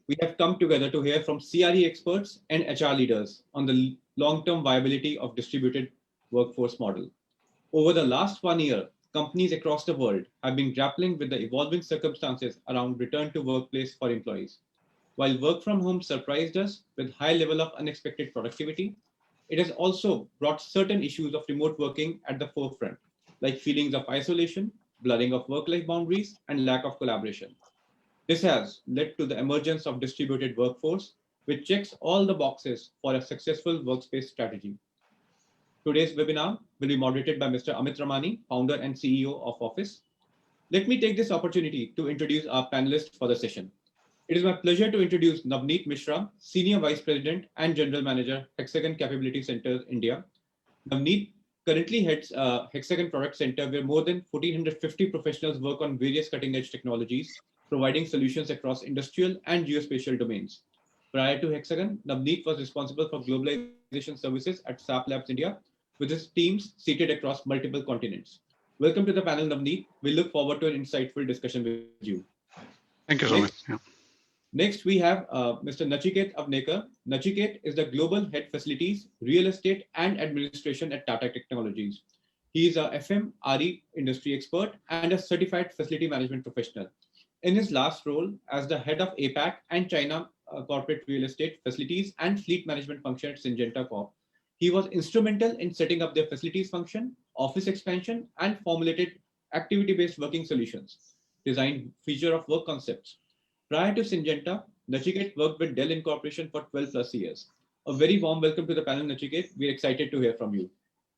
we have come together to hear from CRE experts and HR leaders on the long-term viability of distributed workforce model. Over the last 1 year, companies across the world have been grappling with the evolving circumstances around return to workplace for employees. While work from home surprised us with high level of unexpected productivity, it has also brought certain issues of remote working at the forefront, like feelings of isolation, blurring of work-life boundaries, and lack of collaboration. This has led to the emergence of distributed workforce, which checks all the boxes for a successful workspace strategy. Today's webinar will be moderated by Mr. Amit Ramani, founder and CEO of Awfis. Let me take this opportunity to introduce our panelists for the session. It is my pleasure to introduce Navneet Mishra, Senior Vice President and General Manager, Hexagon Capability Centers, India. Navneet currently heads Hexagon Product Center, where more than 1,450 professionals work on various cutting-edge technologies, providing solutions across industrial and geospatial domains. Prior to Hexagon, Navneet was responsible for globalization services at SAP Labs India, with his teams seated across multiple continents. Welcome to the panel, Navneet. We look forward to an insightful discussion with you. Thank you so Next, much. Yeah. Next, we have Mr. Nachiket Avnekar. Nachiket is the Global Head Facilities, Real Estate and Administration at Tata Technologies. He is a FMRE industry expert and a certified facility management professional. In his last role as the head of APAC and China corporate real estate facilities and fleet management function at Syngenta Corp, he was instrumental in setting up their facilities function, office expansion, and formulated activity-based working solutions, designed future of work concepts. Prior to Syngenta, Nachiket worked with Dell Incorporation for 12 plus years. A very warm welcome to the panel, Nachiket. We're excited to hear from you.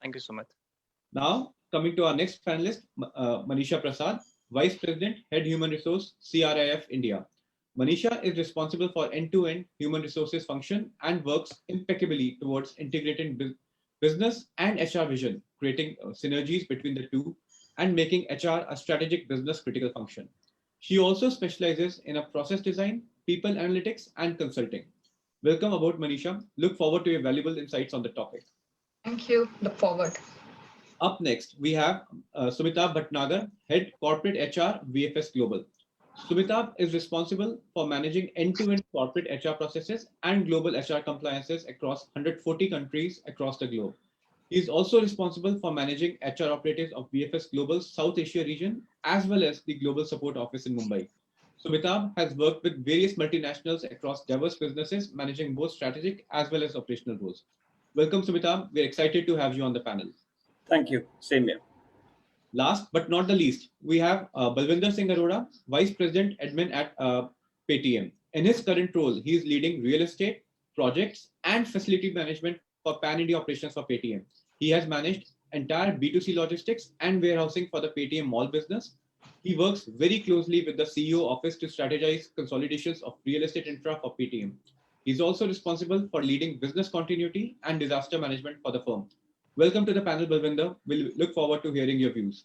Thank you so much. Now, coming to our next panelist, Manisha Prasad, Vice President, Head Human Resource, CRIF India. Manisha is responsible for end-to-end human resources function and works impeccably towards integrating business and HR vision, creating synergies between the two and making HR a strategic business critical function. She also specializes in a process design, people analytics, and consulting. Welcome aboard, Manisha. Look forward to your valuable insights on the topic. Thank you. Look forward. Up next, we have Sumitabh Bhatnagar, Head Corporate HR, VFS Global. Sumitabh is responsible for managing end-to-end corporate HR processes and global HR compliances across 140 countries across the globe. He is also responsible for managing HR operatives of VFS Global's South Asia region, as well as the Global Support Office in Mumbai. Sumitabh has worked with various multinationals across diverse businesses, managing both strategic as well as operational roles. Welcome, Sumitabh. We're excited to have you on the panel. Thank you. Same here. Last but not the least, we have Balwinder Singh Arora, Vice President Admin at Paytm. In his current role, he is leading real estate, projects, and facility management for Pan-India operations for Paytm. He has managed entire B2C logistics and warehousing for the Paytm mall business. He works very closely with the CEO office to strategize consolidations of real estate infra for Paytm. He's also responsible for leading business continuity and disaster management for the firm. Welcome to the panel, Balwinder. We'll look forward to hearing your views.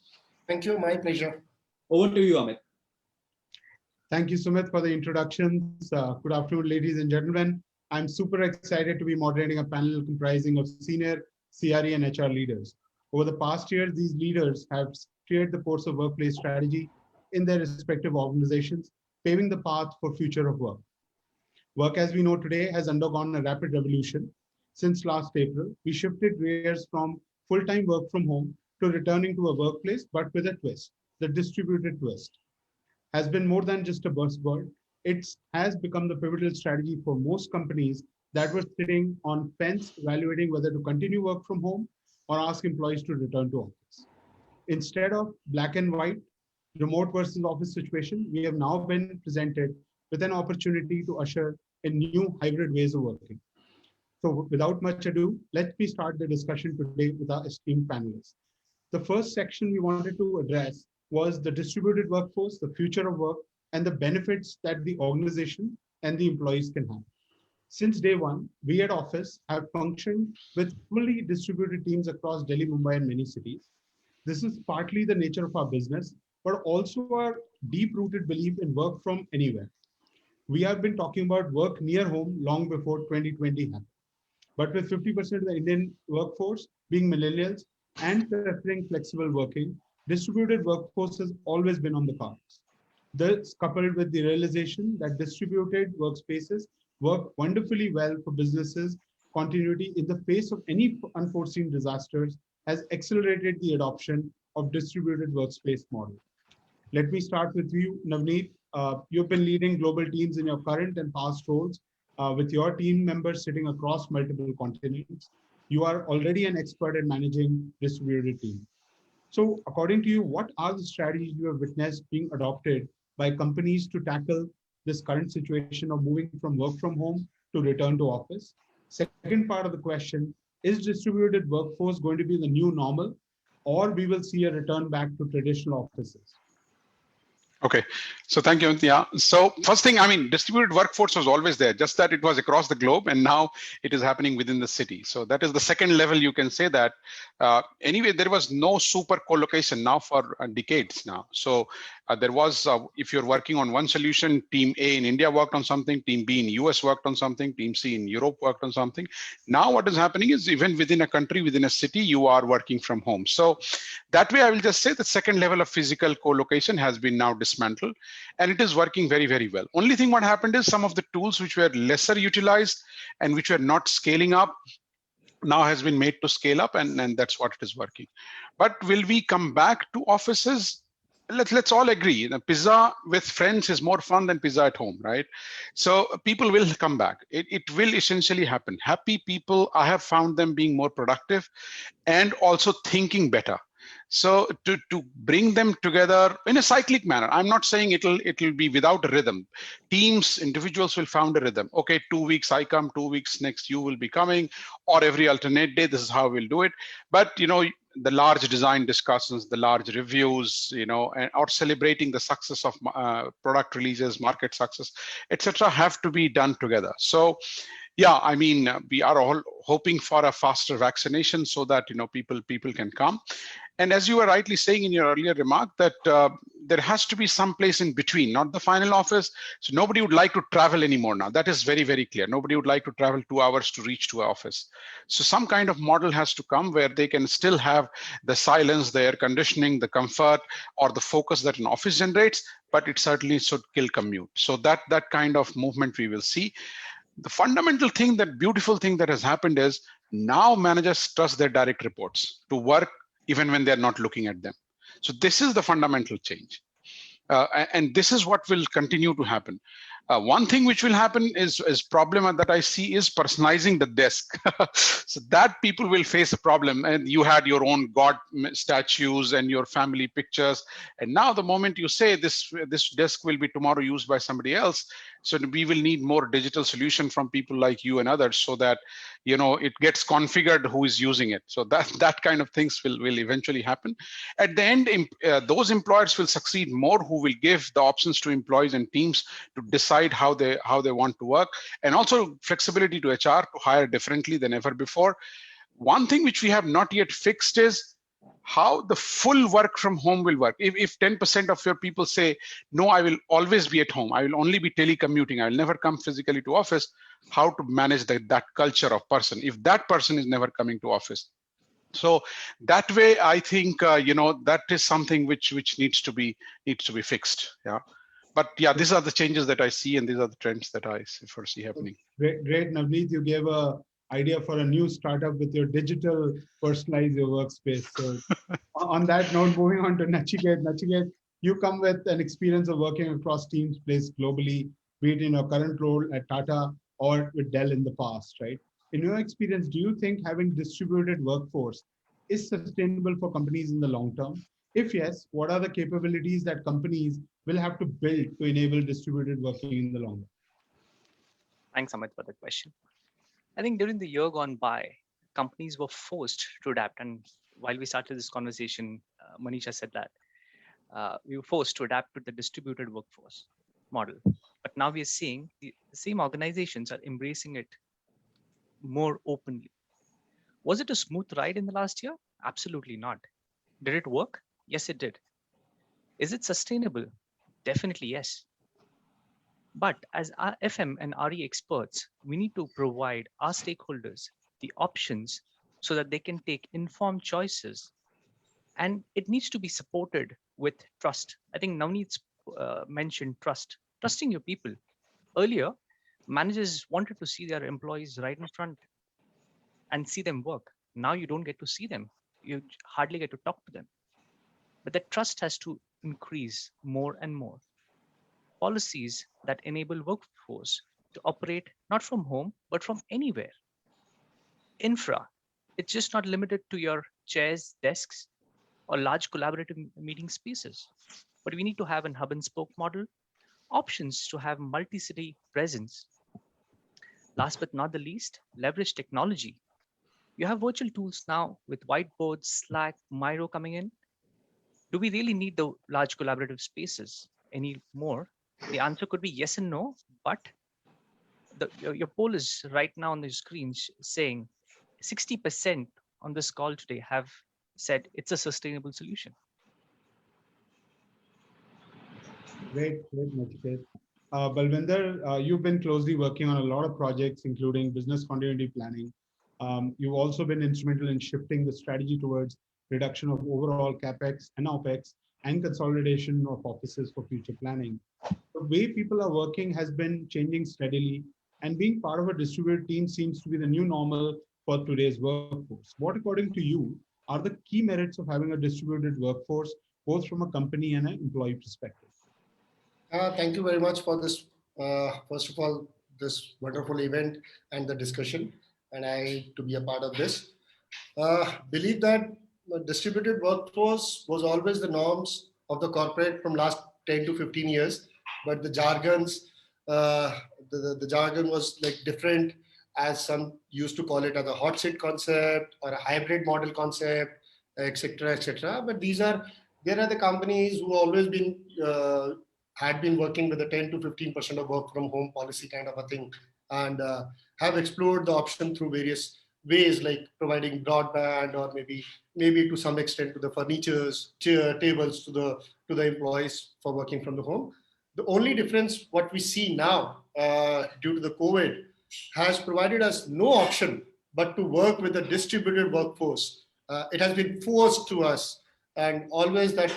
Thank you. My pleasure. Over to you, Amit. Thank you, Sumit, for the introductions. Good afternoon, ladies and gentlemen. I'm super excited to be moderating a panel comprising of senior CRE and HR leaders. Over the past years, these leaders have steered the course of workplace strategy in their respective organizations, paving the path for future of work. Work as we know today has undergone a rapid revolution. Since last April, we shifted gears from full-time work from home to returning to a workplace, but with a twist. The distributed twist has been more than just a buzzword. It has become the pivotal strategy for most companies that were sitting on fence evaluating whether to continue work from home or ask employees to return to office. Instead of black and white, remote versus office situation, we have now been presented with an opportunity to usher in new hybrid ways of working. So without much ado, let me start the discussion today with our esteemed panelists. The first section we wanted to address was the distributed workforce, the future of work, and the benefits that the organization and the employees can have. Since day one, we at Awfis have functioned with fully distributed teams across Delhi, Mumbai, and many cities. This is partly the nature of our business, but also our deep-rooted belief in work from anywhere. We have been talking about work near home long before 2020 happened. But with 50% of the Indian workforce being millennials and preferring flexible working, distributed workforce has always been on the cards. This coupled with the realization that distributed workspaces work wonderfully well for businesses continuity in the face of any unforeseen disasters has accelerated the adoption of distributed workspace model. Let me start with you, Navneet. You've been leading global teams in your current and past roles with your team members sitting across multiple continents. You are already an expert at managing distributed teams. So, according to you, what are the strategies you have witnessed being adopted by companies to tackle this current situation of moving from work from home to return to office? Second part of the question, is distributed workforce going to be the new normal, or we will see a return back to traditional offices? Okay, so thank you. Yeah, so first thing, I mean, distributed workforce was always there, just that it was across the globe, and now it is happening within the city. So that is the second level. You can say that. Anyway, there was no super co-location now for decades now. So there was, if you're working on one solution, team A in India worked on something, team B in US worked on something, team C in Europe worked on something. Now what is happening is even within a country, within a city, you are working from home. So that way, I will just say the second level of physical co-location has been now dismantled, and it is working very, very well. Only thing what happened is some of the tools which were lesser utilized and which were not scaling up now has been made to scale up, and that's what it is working. But will we come back to offices? Let's all agree, pizza with friends is more fun than pizza at home, right? So people will come back. It will essentially happen. Happy people, I have found them being more productive and also thinking better. So to bring them together in a cyclic manner, I'm not saying it'll be without a rhythm. Teams, individuals will find a rhythm. Okay, 2 weeks I come, 2 weeks next you will be coming, or every alternate day, this is how we'll do it. But the large design discussions, the large reviews, or celebrating the success of product releases, market success, etc., have to be done together. So yeah, I mean, we are all hoping for a faster vaccination so that people can come. And as you were rightly saying in your earlier remark, that there has to be some place in between, not the final office. So nobody would like to travel anymore now. That is very, very clear. Nobody would like to travel 2 hours to reach to an office. So some kind of model has to come where they can still have the silence, the air conditioning, the comfort, or the focus that an office generates, but it certainly should kill commute. So that kind of movement we will see. The fundamental thing, that beautiful thing that has happened is now managers trust their direct reports to work even when they're not looking at them. So this is the fundamental change. And this is what will continue to happen. One thing which will happen is problem that I see is personalizing the desk. So that people will face a problem. And you had your own God statues and your family pictures. And now the moment you say this desk will be tomorrow used by somebody else, so we will need more digital solution from people like you and others so that it gets configured who is using it. So that kind of things will eventually happen. At the end, those employers will succeed more who will give the options to employees and teams to decide how they want to work, and also flexibility to HR to hire differently than ever before. One thing which we have not yet fixed is how the full work from home will work. If 10% of your people say, no, I will always be at home, I will only be telecommuting, I will never come physically to office, how to manage that culture of person if that person is never coming to office? So that way, I think, that is something which needs to be fixed. Yeah. But yeah, these are the changes that I see, and these are the trends that I foresee happening. Great, Navneet. You gave a idea for a new startup with your digital personalize your workspace. So on that note, moving on to Nachiket. Nachiket, you come with an experience of working across teams placed globally, be it in your current role at Tata or with Dell in the past, right? In your experience, do you think having distributed workforce is sustainable for companies in the long term? If yes, what are the capabilities that companies will have to build to enable distributed working in the long run? Thanks, Amit, for the question. I think during the year gone by, companies were forced to adapt. And while we started this conversation, Manisha said that we were forced to adapt to the distributed workforce model. But now we are seeing the same organizations are embracing it more openly. Was it a smooth ride in the last year? Absolutely not. Did it work? Yes, it did. Is it sustainable? Definitely yes. But as our FM and RE experts, we need to provide our stakeholders the options so that they can take informed choices. And it needs to be supported with trust. I think Navneet mentioned trusting your people. Earlier, managers wanted to see their employees right in front and see them work. Now you don't get to see them. You hardly get to talk to them. But that trust has to increase more and more. Policies that enable workforce to operate not from home, but from anywhere. Infra, it's just not limited to your chairs, desks, or large collaborative meeting spaces. But we need to have an hub and spoke model, options to have multi-city presence. Last but not the least, leverage technology. You have virtual tools now with whiteboards, Slack, Miro coming in. Do we really need the large collaborative spaces anymore? The answer could be yes and no, but your poll is right now on the screen saying 60% on this call today have said it's a sustainable solution. Great, Nachiket. Balwinder, you've been closely working on a lot of projects, including business continuity planning. You've also been instrumental in shifting the strategy towards reduction of overall CapEx and OpEx and consolidation of offices for future planning. The way people are working has been changing steadily, and being part of a distributed team seems to be the new normal for today's workforce. What, according to you, are the key merits of having a distributed workforce, both from a company and an employee perspective? Thank you very much for this, first of all, this wonderful event and the discussion, and I to be a part of this. Believe that distributed workforce was always the norms of the corporate from last 10 to 15 years, but the jargons, the jargon was like different, as some used to call it as a hot seat concept or a hybrid model concept, etc., etc. But there are the companies who always been had been working with a 10 to 15% of work from home policy kind of a thing, and have explored the option through various ways, like providing broadband or maybe to some extent to the furnitures, tables to the employees for working from the home. The only difference what we see now due to the COVID has provided us no option but to work with a distributed workforce. It has been forced to us, and always that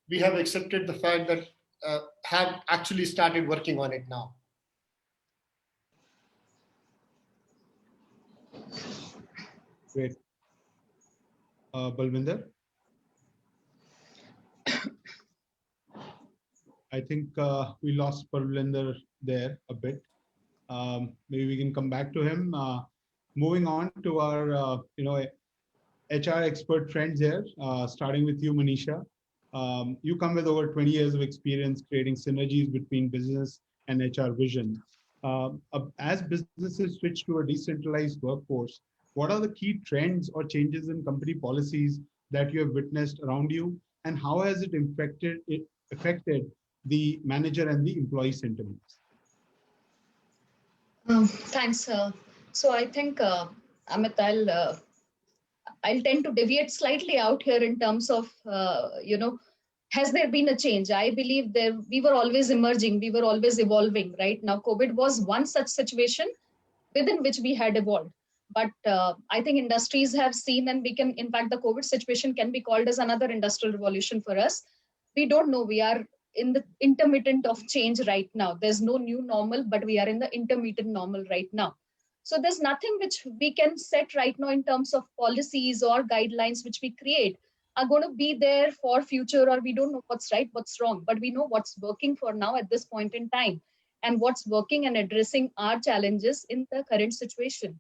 we have accepted the fact that have actually started working on it now. Great. Balwinder? I think we lost Balwinder there a bit. Maybe we can come back to him. Moving on to our HR expert friends here, starting with you, Manisha. You come with over 20 years of experience creating synergies between business and HR vision. As businesses switch to a decentralized workforce, what are the key trends or changes in company policies that you have witnessed around you, and how has it affected the manager and the employee sentiments? Thanks. So I think, Amit, I'll tend to deviate slightly out here in terms of, has there been a change? I believe we were always emerging, we were always evolving, right? Now, COVID was one such situation within which we had evolved. But I think industries have seen, and in fact, the COVID situation can be called as another industrial revolution for us. We don't know, we are in the intermittent of change right now. There's no new normal, but we are in the intermittent normal right now. So there's nothing which we can set right now in terms of policies or guidelines which we create are going to be there for future, or we don't know what's right, what's wrong, but we know what's working for now at this point in time and what's working and addressing our challenges in the current situation.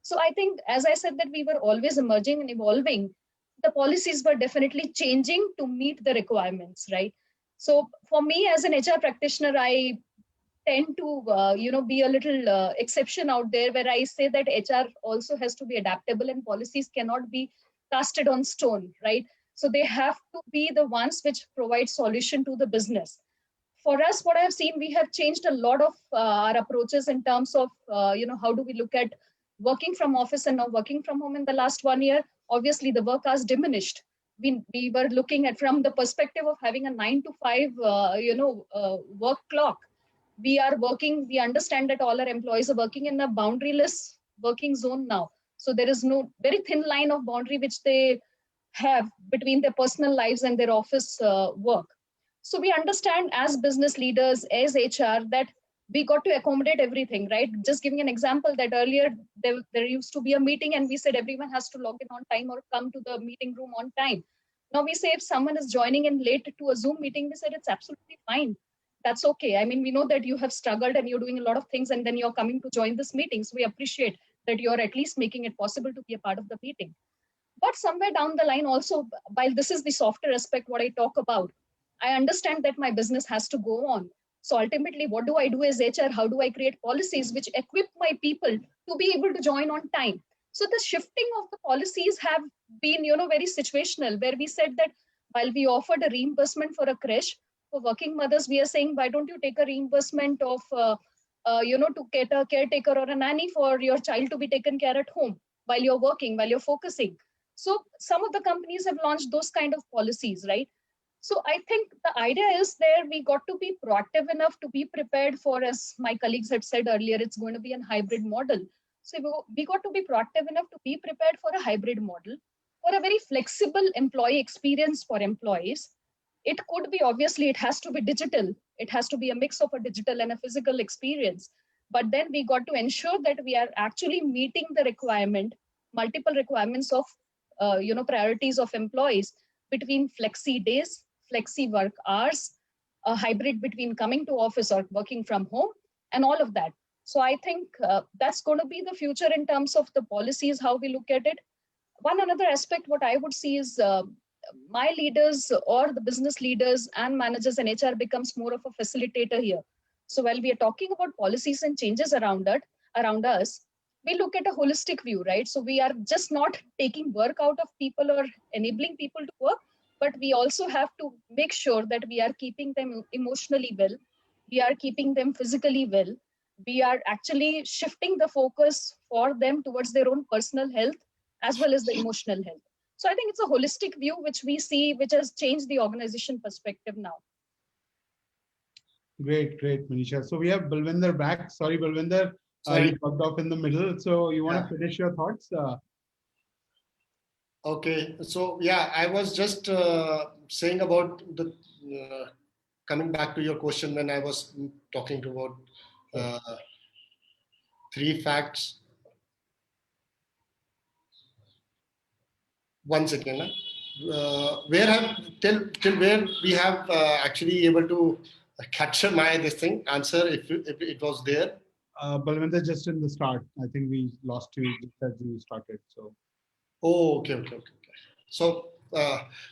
So I think, as I said, that we were always emerging and evolving. The policies were definitely changing to meet the requirements, right? So for me as an HR practitioner, I tend to, be a little exception out there where I say that HR also has to be adaptable and policies cannot be casted on stone, right? So they have to be the ones which provide solution to the business. For us, what I've seen, we have changed a lot of our approaches in terms of, how do we look at working from office and now working from home in the last 1 year. Obviously, the work has diminished. We were looking at from the perspective of having a 9 to 5, work clock. We are working, we understand that all our employees are working in a boundaryless working zone now. So there is no very thin line of boundary which they have between their personal lives and their office work. So we understand as business leaders, as HR, that we got to accommodate everything, right? Just giving an example that earlier there used to be a meeting and we said everyone has to log in on time or come to the meeting room on time. Now we say if someone is joining in late to a Zoom meeting, we said it's absolutely fine. That's okay. I mean, we know that you have struggled and you're doing a lot of things and then you're coming to join this meeting. So we appreciate that you're at least making it possible to be a part of the meeting. But somewhere down the line also, while this is the softer aspect, what I talk about, I understand that my business has to go on. So ultimately, what do I do as HR? How do I create policies which equip my people to be able to join on time? So the shifting of the policies have been, very situational, where we said that while we offered a reimbursement for a creche for working mothers, we are saying, why don't you take a reimbursement of, to get a caretaker or a nanny for your child to be taken care at home while you're working, while you're focusing. So some of the companies have launched those kind of policies, right? So I think the idea is there we got to be proactive enough to be prepared for, as my colleagues had said earlier, it's going to be a hybrid model. So we got to be proactive enough to be prepared for a hybrid model, for a very flexible employee experience for employees. It could be, obviously, it has to be digital. It has to be a mix of a digital and a physical experience. But then we got to ensure that we are actually meeting the multiple requirements of, priorities of employees between flexi days, flexi work hours, a hybrid between coming to office or working from home, and all of that. So I think that's going to be the future in terms of the policies, how we look at it. One another aspect, what I would see is my leaders or the business leaders and managers and HR becomes more of a facilitator here. So while we are talking about policies and changes around us, we look at a holistic view, right? So we are just not taking work out of people or enabling people to work, but we also have to make sure that we are keeping them emotionally well, we are keeping them physically well, we are actually shifting the focus for them towards their own personal health as well as the emotional health. So I think it's a holistic view which we see, which has changed the organization perspective now. Great, Manisha. So we have Balwinder back. Sorry, Balwinder, Sorry. you dropped off in the middle. So you want to finish your thoughts? Okay, so yeah, I was just saying about the coming back to your question when I was talking about three facts. One second. Where have till where we have actually able to capture my this thing answer if it was there. Balwinder, just in the start, I think we lost you just as you started. So. Oh, okay. So,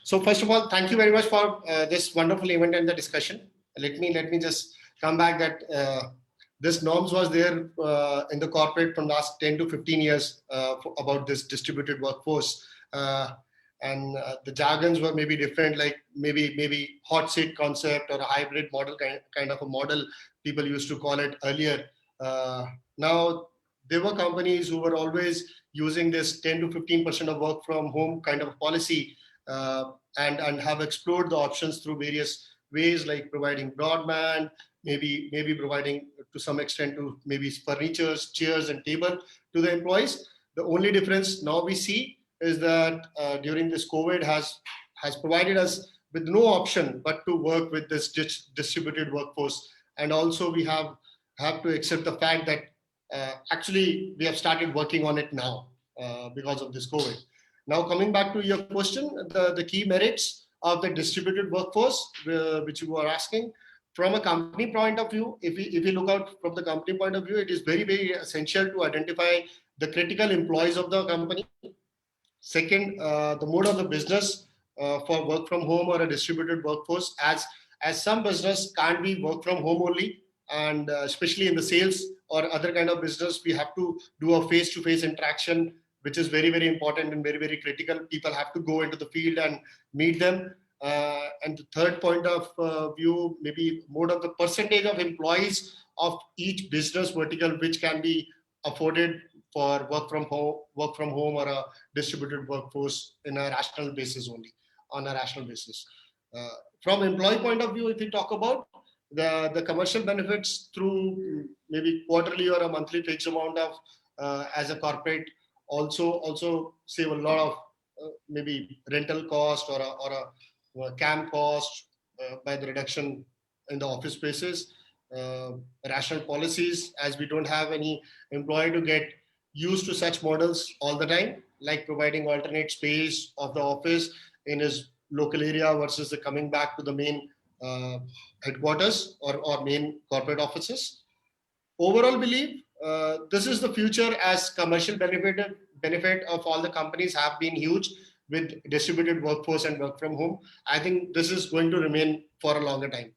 so first of all, thank you very much for this wonderful event and the discussion. Let me just come back that this norms was there in the corporate from last 10 to 15 years about this distributed workforce. And the jargons were maybe different, like maybe hot seat concept or a hybrid model kind of a model people used to call it earlier. Now there were companies who were always using this 10 to 15% of work from home kind of policy and have explored the options through various ways, like providing broadband, maybe providing to some extent to maybe furnitures, chairs and table to the employees. The only difference now we see is that during this COVID has provided us with no option but to work with this distributed workforce. And also we have to accept the fact that actually we have started working on it now because of this COVID. Now coming back to your question, the key merits of the distributed workforce, which you were asking, from a company point of view, if we look out from the company point of view, it is very, very essential to identify the critical employees of the company. Second, the mode of the business for work from home or a distributed workforce, as some business can't be work from home only, and especially in the sales or other kind of business, we have to do a face-to-face interaction, which is very, very important and very, very critical. People have to go into the field and meet them. And the third point of view, maybe mode of the percentage of employees of each business vertical, which can be afforded for work from home or a distributed workforce in a rational basis only, on a rational basis. From employee point of view, if we talk about the commercial benefits through maybe quarterly or a monthly fixed amount of as a corporate, also save a lot of maybe rental cost or a camp cost, by the reduction in the office spaces, rational policies, as we don't have any employee to get used to such models all the time, like providing alternate space of the office in his local area versus the coming back to the main headquarters or main corporate offices. Overall believe this is the future, as commercial benefit of all the companies have been huge with distributed workforce and work from home. I think this is going to remain for a longer time.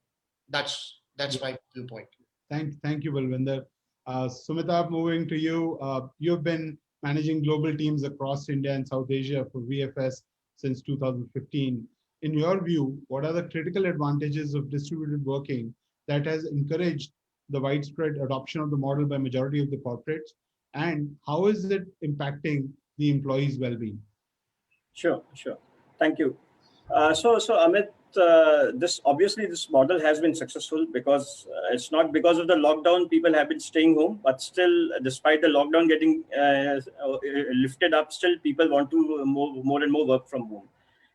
That's my viewpoint. Thank you, Balwinder. Sumita, moving to you. You've been managing global teams across India and South Asia for VFS since 2015. In your view, what are the critical advantages of distributed working that has encouraged the widespread adoption of the model by majority of the corporates? And how is it impacting the employees' well-being? Sure. Thank you. So Amit, this model has been successful because it's not because of the lockdown people have been staying home, but still, despite the lockdown getting lifted up, still people want to more and more work from home.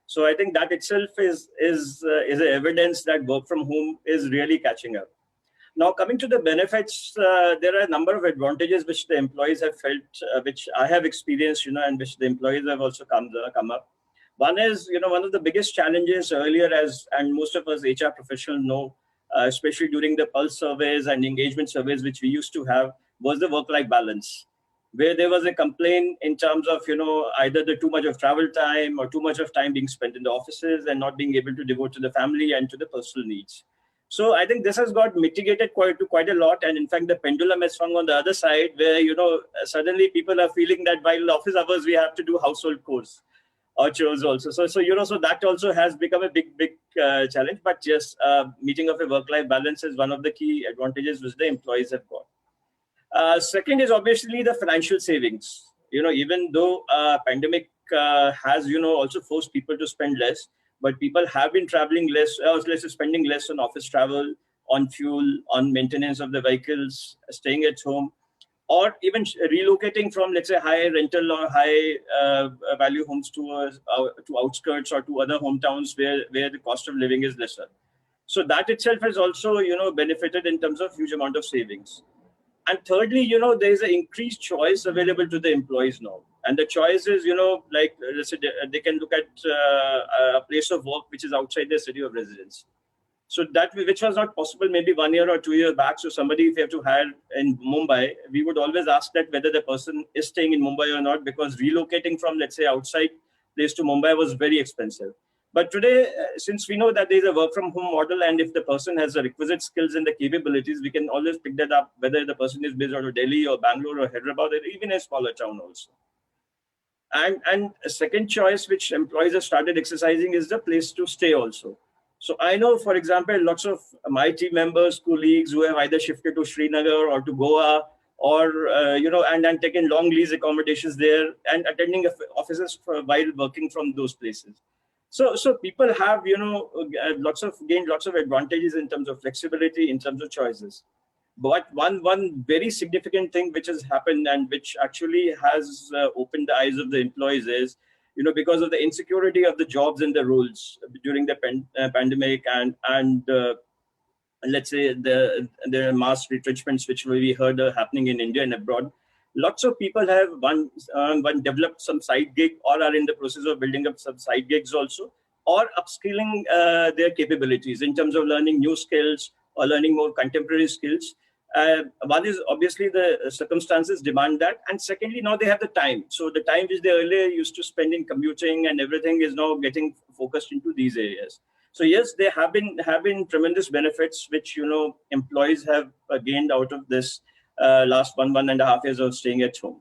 So I think that itself is evidence that work from home is really catching up. Now, coming to the benefits, there are a number of advantages which the employees have felt, which I have experienced, and which the employees have also come up. One is, one of the biggest challenges earlier, and most of us HR professionals know, especially during the pulse surveys and engagement surveys, which we used to have, was the work-life balance, where there was a complaint in terms of, either the too much of travel time or too much of time being spent in the offices and not being able to devote to the family and to the personal needs. So I think this has got mitigated quite a lot. And in fact, the pendulum has swung on the other side where, suddenly people are feeling that while office hours, we have to do household chores or chores also. So that also has become a big challenge. But yes, meeting of a work-life balance is one of the key advantages which the employees have got. Second is obviously the financial savings. Even though pandemic has, also forced people to spend less, but people have been traveling less, spending less on office travel, on fuel, on maintenance of the vehicles, staying at home, or even relocating from, let's say, high rental or high value homes to outskirts or to other hometowns where the cost of living is lesser. So that itself has also, benefited in terms of huge amount of savings. And thirdly, there is an increased choice available to the employees now. And the choice is, like, let's say they can look at a place of work which is outside their city of residence. So that, which was not possible maybe 1 year or 2 years back. So somebody, if you have to hire in Mumbai, we would always ask that whether the person is staying in Mumbai or not, because relocating from, let's say, outside place to Mumbai was very expensive. But today, since we know that there is a work from home model, and if the person has the requisite skills and the capabilities, we can always pick that up, whether the person is based out of Delhi or Bangalore or Hyderabad, or even a smaller town also. And a second choice which employees have started exercising is the place to stay also. So I know, for example, lots of my team members, colleagues who have either shifted to Srinagar or to Goa, or and taken long lease accommodations there and attending offices while working from those places. So people have gained lots of advantages in terms of flexibility, in terms of choices. But one very significant thing which has happened and which actually has opened the eyes of the employees is, because of the insecurity of the jobs and the roles during the pandemic and let's say the mass retrenchments which we heard happening in India and abroad. Lots of people have one developed some side gig or are in the process of building up some side gigs also, or upskilling their capabilities in terms of learning new skills or learning more contemporary skills. One is obviously the circumstances demand that, and secondly, now they have the time. So the time which they earlier used to spend in commuting and everything is now getting focused into these areas. So yes, there have been tremendous benefits which employees have gained out of this last 1.5 years of staying at home,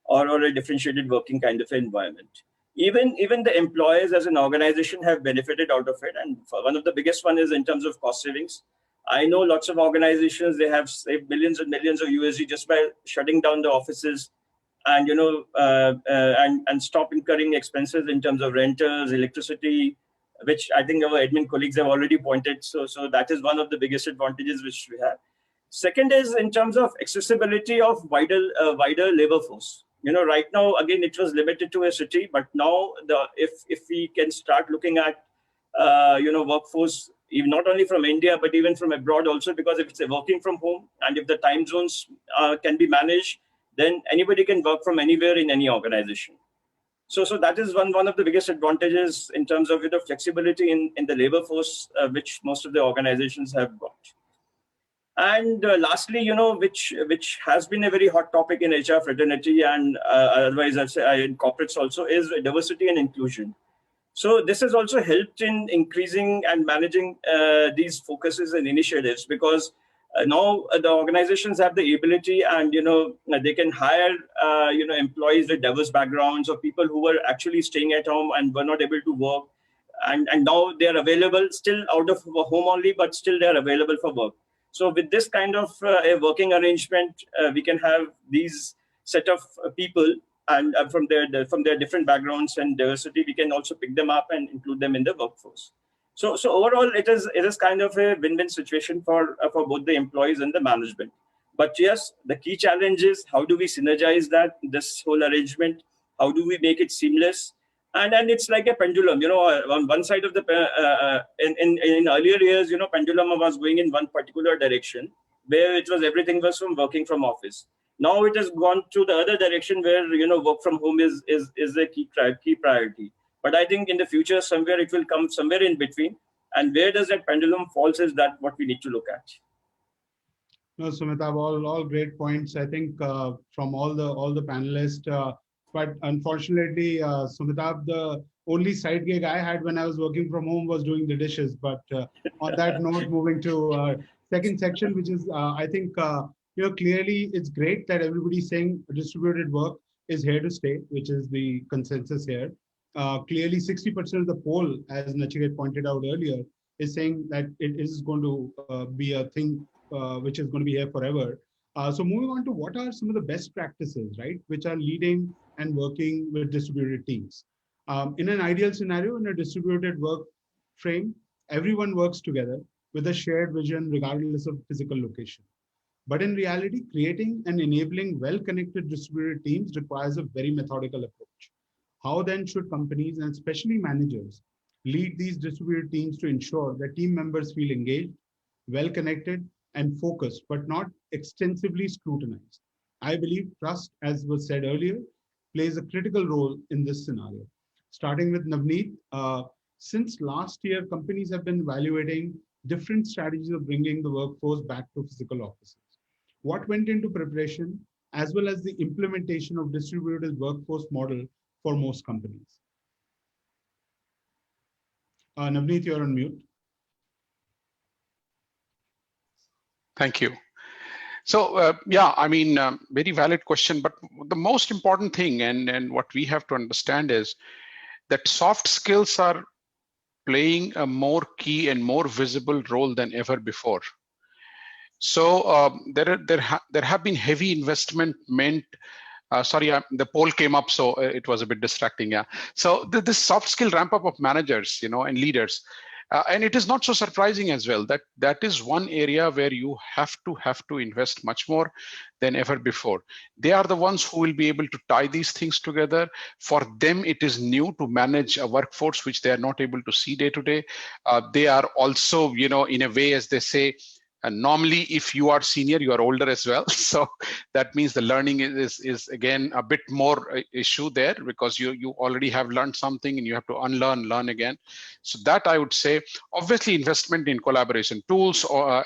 or a differentiated working kind of environment. Even the employers as an organization have benefited out of it, and one of the biggest one is in terms of cost savings. I know lots of organizations, they have saved millions and millions of USD just by shutting down the offices and and stop incurring expenses in terms of renters, electricity, which I think our admin colleagues have already pointed. So that is one of the biggest advantages which we have. Second is in terms of accessibility of wider labor force. Right now, again, it was limited to a city, but now if we can start looking at workforce even not only from India, but even from abroad also, because if it's working from home and if the time zones can be managed, then anybody can work from anywhere in any organization. So that is one of the biggest advantages in terms of flexibility in the labor force, which most of the organizations have got. And lastly, which has been a very hot topic in HR fraternity and otherwise I'd say in corporates also, is diversity and inclusion. So this has also helped in increasing and managing these focuses and initiatives, because now the organizations have the ability, and they can hire employees with diverse backgrounds, or people who were actually staying at home and were not able to work, and now they are available, still out of home only, but still they are available for work. So with this kind of a working arrangement, we can have these set of people, and from their different backgrounds and diversity, we can also pick them up and include them in the workforce. So overall, it is kind of a win-win situation for both the employees and the management. But yes, the key challenge is, how do we synergize this whole arrangement? How do we make it seamless? And it's like a pendulum. On one side of the in earlier years, pendulum was going in one particular direction, where it was everything was from working from office. Now it has gone to the other direction, where work from home is a key priority. But I think in the future, somewhere it will come somewhere in between. And where does that pendulum falls is that what we need to look at. No, Sumita, all great points, I think, from all the panelists. But unfortunately, Sumita, the only side gig I had when I was working from home was doing the dishes. But on that note, moving to second section, which is, I think, clearly it's great that everybody's saying distributed work is here to stay, which is the consensus here. Clearly, 60% of the poll, as Nachiket pointed out earlier, is saying that it is going to be a thing which is going to be here forever. So moving on to what are some of the best practices, right, which are leading and working with distributed teams. In an ideal scenario, in a distributed work frame, everyone works together with a shared vision regardless of physical location. But in reality, creating and enabling well-connected distributed teams requires a very methodical approach. How then should companies, and especially managers, lead these distributed teams to ensure that team members feel engaged, well-connected, and focused, but not extensively scrutinized? I believe trust, as was said earlier, plays a critical role in this scenario. Starting with Navneet, since last year, companies have been evaluating different strategies of bringing the workforce back to physical offices. What went into preparation, as well as the implementation of distributed workforce model for most companies? Navneet, you're on mute. Thank you. So yeah, I mean, very valid question, but the most important thing and what we have to understand is that soft skills are playing a more key and more visible role than ever before. So there have been heavy investment meant. Sorry, the poll came up, so it was a bit distracting. Yeah. So this soft skill ramp up of managers, and leaders, and it is not so surprising as well that is one area where you have to invest much more than ever before. They are the ones who will be able to tie these things together. For them, it is new to manage a workforce which they are not able to see day to day. They are also, in a way, as they say, and normally, if you are senior, you are older as well. So that means the learning is again a bit more issue there, because you already have learned something and you have to learn again. So that I would say, obviously, investment in collaboration tools or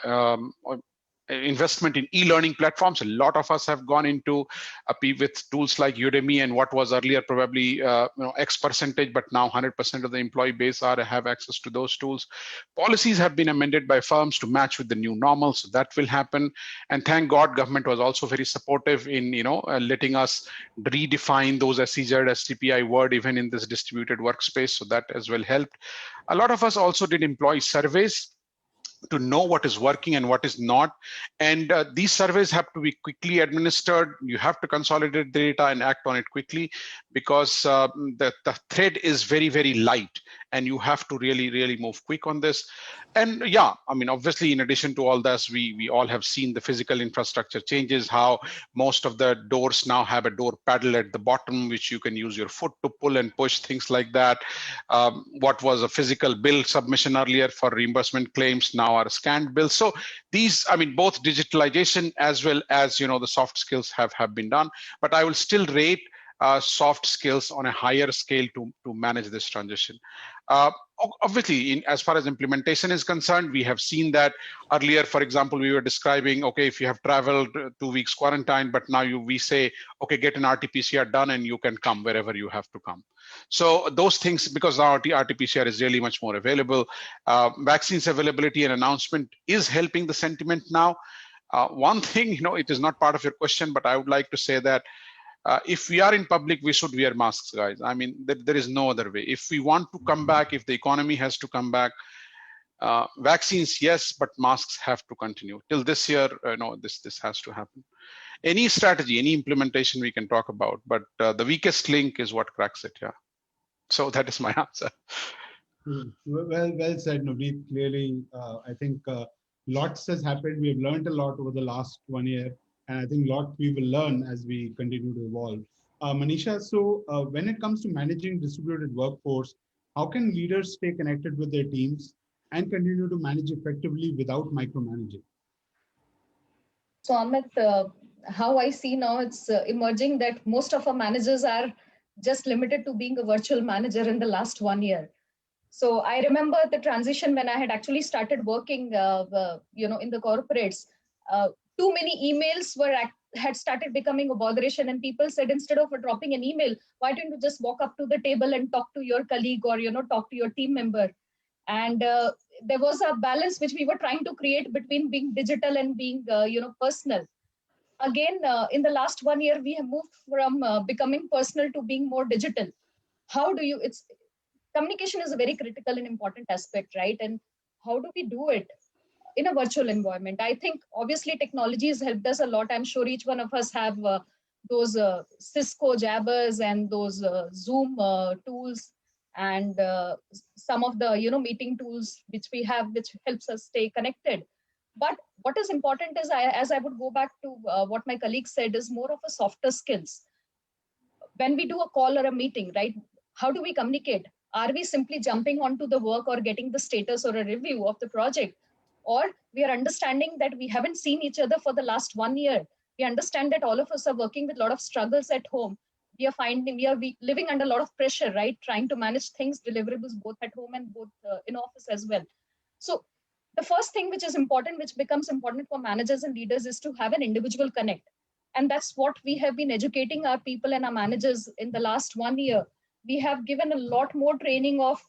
investment in e-learning platforms. A lot of us have gone into with tools like Udemy, and what was earlier probably X percentage, but now 100% of the employee base have access to those tools. Policies have been amended by firms to match with the new normal, so that will happen. And thank God, government was also very supportive in letting us redefine those SEZ, STPI word even in this distributed workspace. So that as well helped. A lot of us also did employee surveys to know what is working and what is not. And these surveys have to be quickly administered. You have to consolidate the data and act on it quickly, because the thread is very, very light. and you have to really move quick on this. And yeah, I mean, obviously, in addition to all this, we all have seen the physical infrastructure changes, how most of the doors now have a door paddle at the bottom, which you can use your foot to pull and push, things like that. What was a physical bill submission earlier for reimbursement claims now are scanned bills. So these, I mean, both digitalization as well as, the soft skills have been done, but I will still rate soft skills on a higher scale to manage this transition. Obviously, as far as implementation is concerned, we have seen that earlier. For example, we were describing, okay, if you have traveled 2 weeks quarantine, but now we say, okay, get an RT-PCR done and you can come wherever you have to come. So those things, because now RT-PCR is really much more available. Vaccines availability and announcement is helping the sentiment now. One thing, it is not part of your question, but I would like to say that if we are in public, we should wear masks, guys. I mean, there is no other way. If we want to come back, if the economy has to come back, vaccines, yes, but masks have to continue. Till this year, this has to happen. Any strategy, any implementation we can talk about, but the weakest link is what cracks it, yeah. So that is my answer. Well said, Navneet. Clearly, I think lots has happened. We have learned a lot over the last 1 year. And I think a lot we will learn as we continue to evolve. Manisha, so when it comes to managing distributed workforce, how can leaders stay connected with their teams and continue to manage effectively without micromanaging? So Amit, how I see now, it's emerging that most of our managers are just limited to being a virtual manager in the last 1 year. So I remember the transition when I had actually started working, in the corporates. Too many emails had started becoming a botheration, and people said, instead of dropping an email, why don't you just walk up to the table and talk to your colleague or talk to your team member? And there was a balance which we were trying to create between being digital and being personal. Again, in the last 1 year, we have moved from becoming personal to being more digital. How do you? It's communication is a very critical and important aspect, right? And how do we do it in a virtual environment? I think obviously technology has helped us a lot. I'm sure each one of us have those Cisco jabbers and those Zoom tools and some of the meeting tools which we have, which helps us stay connected. But what is important is, as I would go back to what my colleague said, is more of a softer skills. When we do a call or a meeting, right? How do we communicate? Are we simply jumping onto the work or getting the status or a review of the project? Or we are understanding that we haven't seen each other for the last 1 year. We understand that all of us are working with a lot of struggles at home. We are living under a lot of pressure, right? Trying to manage things, deliverables, both at home and both in office as well. So the first thing which is important, which becomes important for managers and leaders, is to have an individual connect. And that's what we have been educating our people and our managers in the last 1 year. We have given a lot more training of,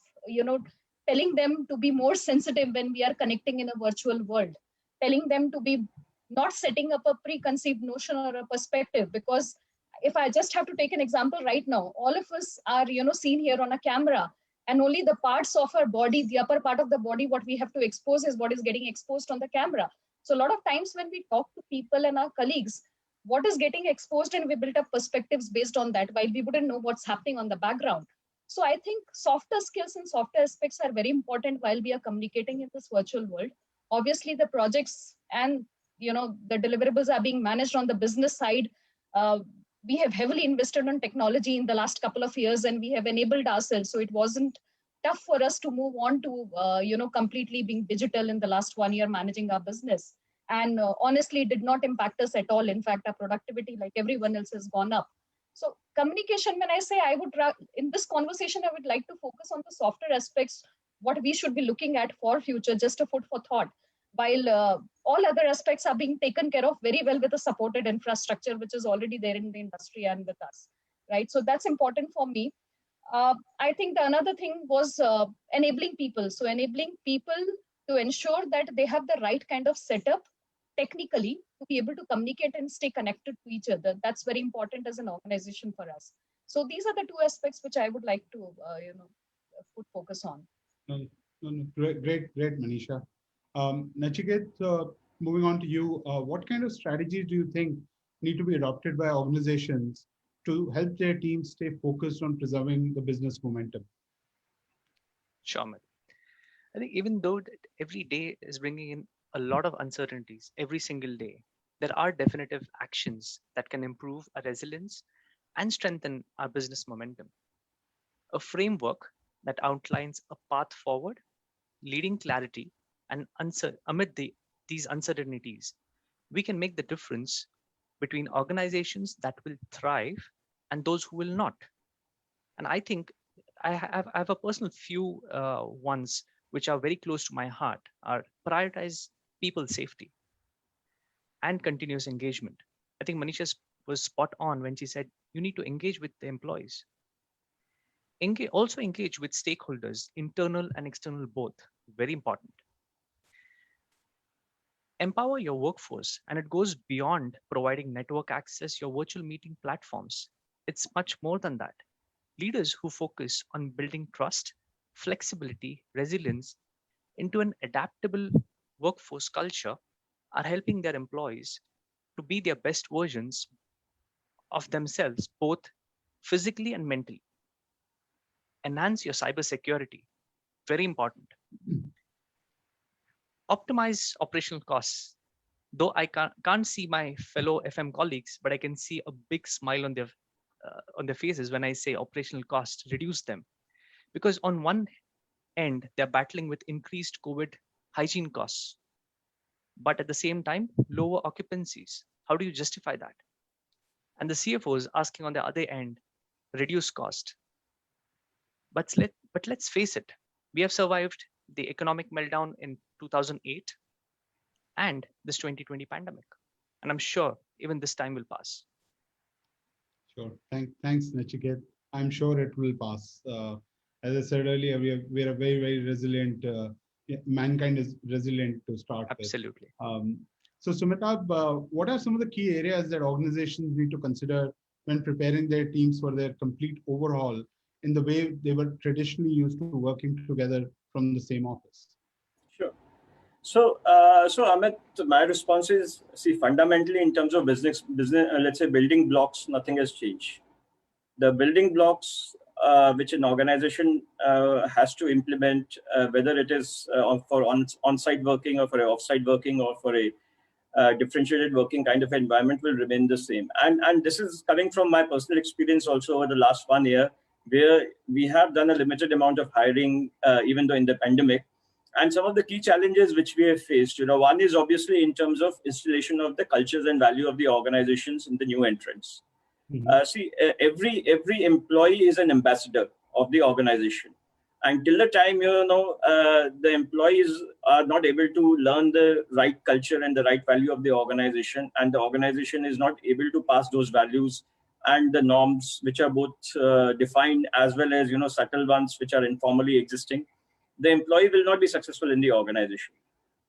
telling them to be more sensitive when we are connecting in a virtual world, telling them to be not setting up a preconceived notion or a perspective. Because if I just have to take an example right now, all of us are, seen here on a camera, and only the parts of our body, the upper part of the body, what we have to expose is what is getting exposed on the camera. So a lot of times when we talk to people and our colleagues, what is getting exposed, and we build up perspectives based on that, while we wouldn't know what's happening on the background. So I think softer skills and softer aspects are very important while we are communicating in this virtual world. Obviously, the projects and the deliverables are being managed on the business side. We have heavily invested on technology in the last couple of years, and we have enabled ourselves. So it wasn't tough for us to move on to completely being digital in the last 1 year managing our business. And honestly, it did not impact us at all. In fact, our productivity, like everyone else, has gone up. So communication, when I say in this conversation, I would like to focus on the softer aspects, what we should be looking at for future, just a food for thought, while all other aspects are being taken care of very well with a supported infrastructure, which is already there in the industry and with us, right? So that's important for me. I think another thing was enabling people. So enabling people to ensure that they have the right kind of setup technically to be able to communicate and stay connected to each other. That's very important as an organization for us. So these are the two aspects which I would like to, put focus on. Great, Manisha. Nachiket, moving on to you, what kind of strategies do you think need to be adopted by organizations to help their teams stay focused on preserving the business momentum? Sure, Amit. I think even though every day is bringing in a lot of uncertainties, every single day, there are definitive actions that can improve our resilience and strengthen our business momentum. A framework that outlines a path forward, leading clarity, and amid these uncertainties, we can make the difference between organizations that will thrive and those who will not. And I think I have a personal few ones which are very close to my heart are prioritize people safety and continuous engagement. I think Manisha was spot on when she said you need to engage with the employees. Also engage with stakeholders, internal and external both. Very important. Empower your workforce, and it goes beyond providing network access, your virtual meeting platforms. It's much more than that. Leaders who focus on building trust, flexibility, resilience into an adaptable workforce culture are helping their employees to be their best versions of themselves, both physically and mentally. Enhance your cybersecurity. Very important. Optimize operational costs. Though I can't see my fellow FM colleagues, but I can see a big smile on their faces when I say operational costs, reduce them. Because on one end, they're battling with increased COVID hygiene costs, but at the same time, lower occupancies. How do you justify that? And the CFO is asking on the other end, reduce cost. But let's face it, we have survived the economic meltdown in 2008 and this 2020 pandemic. And I'm sure even this time will pass. Sure. Thanks, Nachiket. I'm sure it will pass. As I said earlier, we are a very, very resilient, mankind is resilient to start Absolutely. with. So Sumitabh, what are some of the key areas that organizations need to consider when preparing their teams for their complete overhaul in the way they were traditionally used to working together from the same office? Sure. So Amit, my response is, see, fundamentally in terms of business, let's say building blocks, nothing has changed. The building blocks which an organization has to implement, whether it is for on-site working or for a off-site working or for a differentiated working kind of environment, will remain the same. And this is coming from my personal experience also over the last 1 year, where we have done a limited amount of hiring, even though in the pandemic. And some of the key challenges which we have faced, one is obviously in terms of installation of the cultures and value of the organizations in the new entrants. See, every employee is an ambassador of the organization. Until the time, the employees are not able to learn the right culture and the right value of the organization, and the organization is not able to pass those values and the norms, which are both defined as well as, subtle ones, which are informally existing, the employee will not be successful in the organization.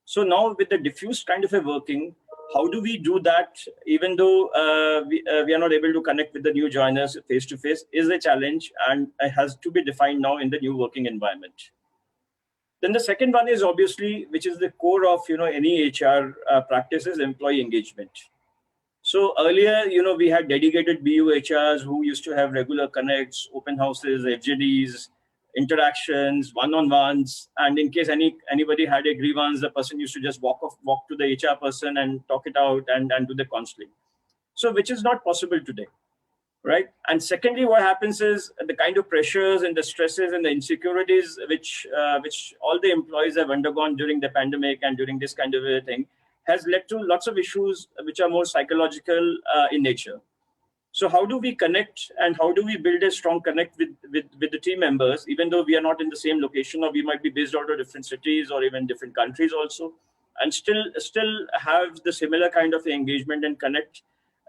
So now with the diffused kind of a working, how do we do that, even though we are not able to connect with the new joiners face to face, is a challenge, and it has to be defined now in the new working environment. Then the second one is obviously, which is the core of any HR practice, is employee engagement. So earlier, we had dedicated BU HRs who used to have regular connects, open houses, FGDs, interactions, one-on-ones, and in case anybody had a grievance, the person used to just walk to the HR person and talk it out and do the counseling. So which is not possible today, right? And secondly, what happens is the kind of pressures and the stresses and the insecurities which all the employees have undergone during the pandemic and during this kind of a thing has led to lots of issues which are more psychological in nature. So how do we connect, and how do we build a strong connect with the team members, even though we are not in the same location, or we might be based out of different cities or even different countries also, and still have the similar kind of engagement and connect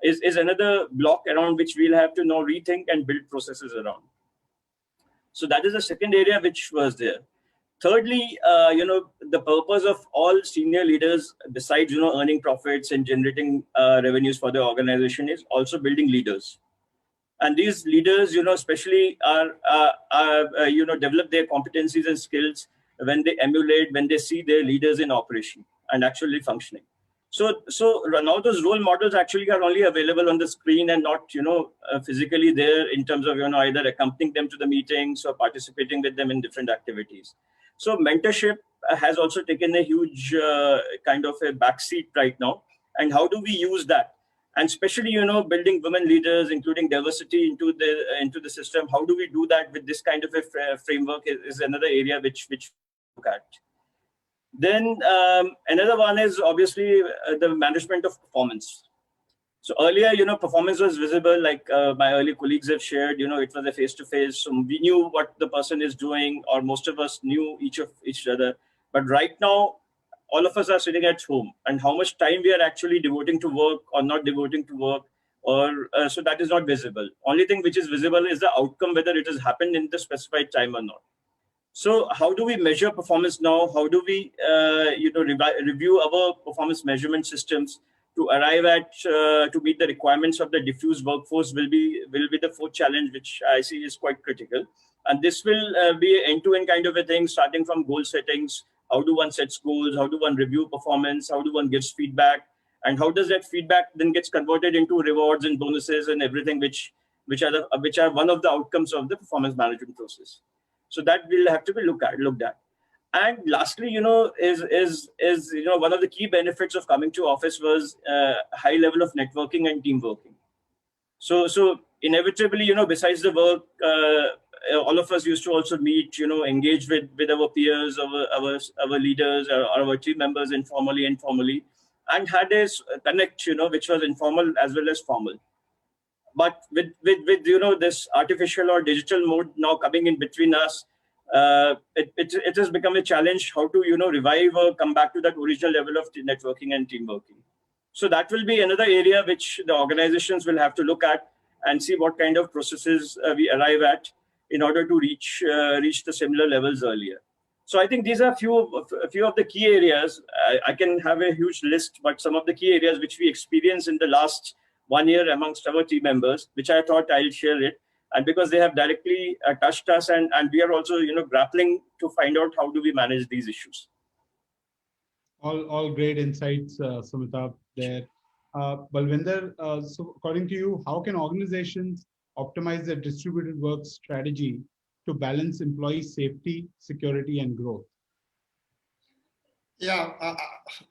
is another block around which we'll have to now rethink and build processes around. So that is the second area which was there. Thirdly, the purpose of all senior leaders, besides earning profits and generating revenues for the organization, is also building leaders. And these leaders, especially are develop their competencies and skills when they emulate, when they see their leaders in operation and actually functioning. So now those role models actually are only available on the screen and not, physically there in terms of, either accompanying them to the meetings or participating with them in different activities. So mentorship has also taken a huge kind of a backseat right now. And how do we use that? And especially, building women leaders, including diversity into the system. How do we do that with this kind of a framework is another area which we look at. Then another one is obviously the management of performance. So earlier, performance was visible, like my early colleagues have shared, it was a face-to-face. So we knew what the person is doing, or most of us knew each other. But right now, all of us are sitting at home, and how much time we are actually devoting to work or not devoting to work, or so that is not visible. Only thing which is visible is the outcome, whether it has happened in the specified time or not. So how do we measure performance now? How do we, review our performance measurement systems to arrive at to meet the requirements of the diffuse workforce will be the fourth challenge, which I see is quite critical. And this will be an end-to-end kind of a thing, starting from goal settings. How do one set goals? How do one review performance? How do one gives feedback? And how does that feedback then gets converted into rewards and bonuses and everything, which are one of the outcomes of the performance management process. So that will have to be looked at. And lastly, is one of the key benefits of coming to office was high level of networking and team working. So inevitably, besides the work, all of us used to also meet, engage with our peers, our leaders, or our team members informally and formally, and had a connect, which was informal as well as formal. But with this artificial or digital mode now coming in between us, it has become a challenge how to revive or come back to that original level of networking and team working. So that will be another area which the organizations will have to look at and see what kind of processes we arrive at in order to reach the similar levels earlier. So I think these are a few of the key areas. I can have a huge list, but some of the key areas which we experienced in the last 1 year amongst our team members, which I thought I'll share it. And because they have directly touched us, and we are also grappling to find out how do we manage these issues. All great insights, Sumita, there. Balwinder, so according to you, how can organizations optimize their distributed work strategy to balance employee safety, security, and growth? Yeah,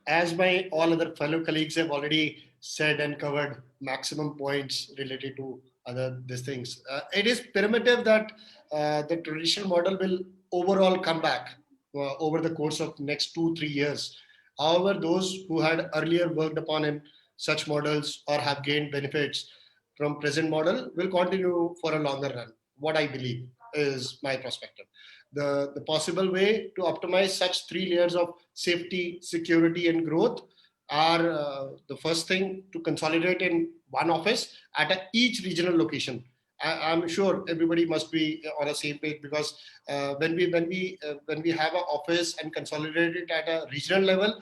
as my all other fellow colleagues have already said and covered maximum points related to other these things. It is primitive that the traditional model will overall come back over the course of next 2-3 years. However, those who had earlier worked upon in such models or have gained benefits from present model will continue for a longer run. What I believe is my perspective. The possible way to optimize such 3 layers of safety, security, and growth are the first thing to consolidate in one office at each regional location. I'm sure everybody must be on the same page, because when we have an office and consolidate it at a regional level,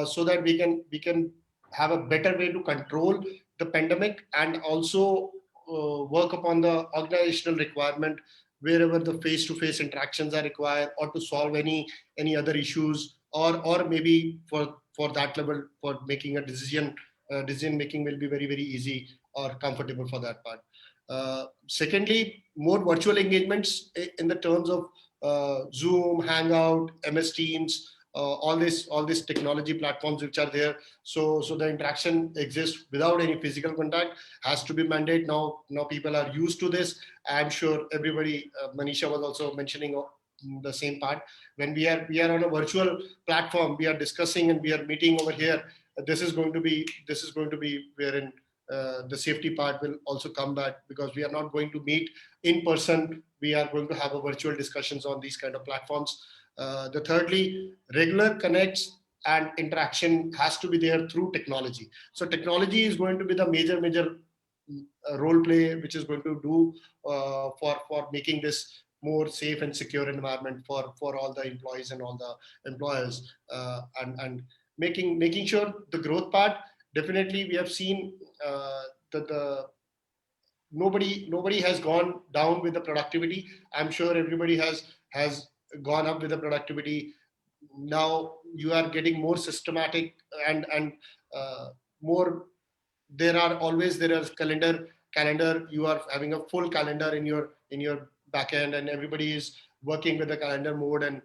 so that we can have a better way to control the pandemic, and also work upon the organizational requirement wherever the face-to-face interactions are required, or to solve any other issues, or maybe for that level, for making a decision making will be very, very easy or comfortable for that part. Secondly, more virtual engagements in the terms of Zoom, Hangout, MS Teams, all these technology platforms which are there. So the interaction exists without any physical contact has to be mandate now. Now people are used to this. I'm sure everybody. Manisha was also mentioning the same part. When we are on a virtual platform, we are discussing and we are meeting over here. This is going to be wherein the safety part will also come back, because we are not going to meet in person. We are going to have a virtual discussions on these kind of platforms. The thirdly, regular connects and interaction has to be there through technology. So technology is going to be the major role play, which is going to do for making this more safe and secure environment for all the employees and all the employers, and making sure the growth part. Definitely, we have seen the nobody has gone down with the productivity. I'm sure everybody has gone up with the productivity. now you are getting more systematic and more. There is calendar. You are having a full calendar in your backend, and everybody is working with the calendar mode, and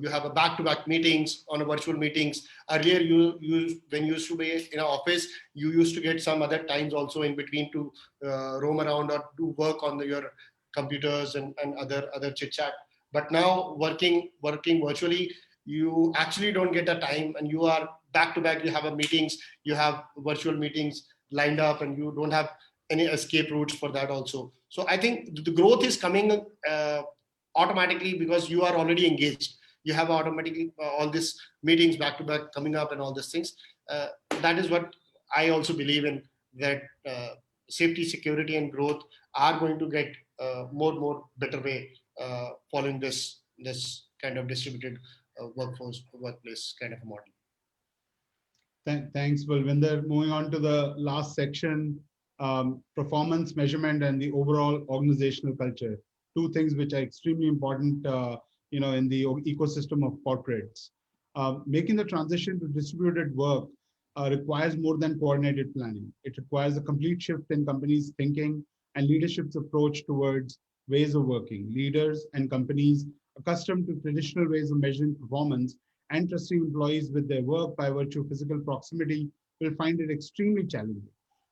you have a back-to-back meetings on a virtual meetings. Earlier, you when you used to be in an office, you used to get some other times also in between to roam around or do work on your computers and other chit chat. But now working virtually, you actually don't get a time, and you are back to back. You have a meetings, you have virtual meetings lined up, and you don't have any escape routes for that also. So I think the growth is coming automatically because you are already engaged. You have automatically all these meetings back to back coming up and all these things. That is what I also believe in, that safety, security, and growth are going to get more better way following this kind of distributed workplace kind of a model. Thanks, Balwinder. Moving on to the last section, performance measurement and the overall organizational culture. Two things which are extremely important, in the ecosystem of corporates. Making the transition to distributed work requires more than coordinated planning. It requires a complete shift in companies' thinking and leadership's approach towards ways of working. Leaders and companies accustomed to traditional ways of measuring performance and trusting employees with their work by virtue of physical proximity will find it extremely challenging.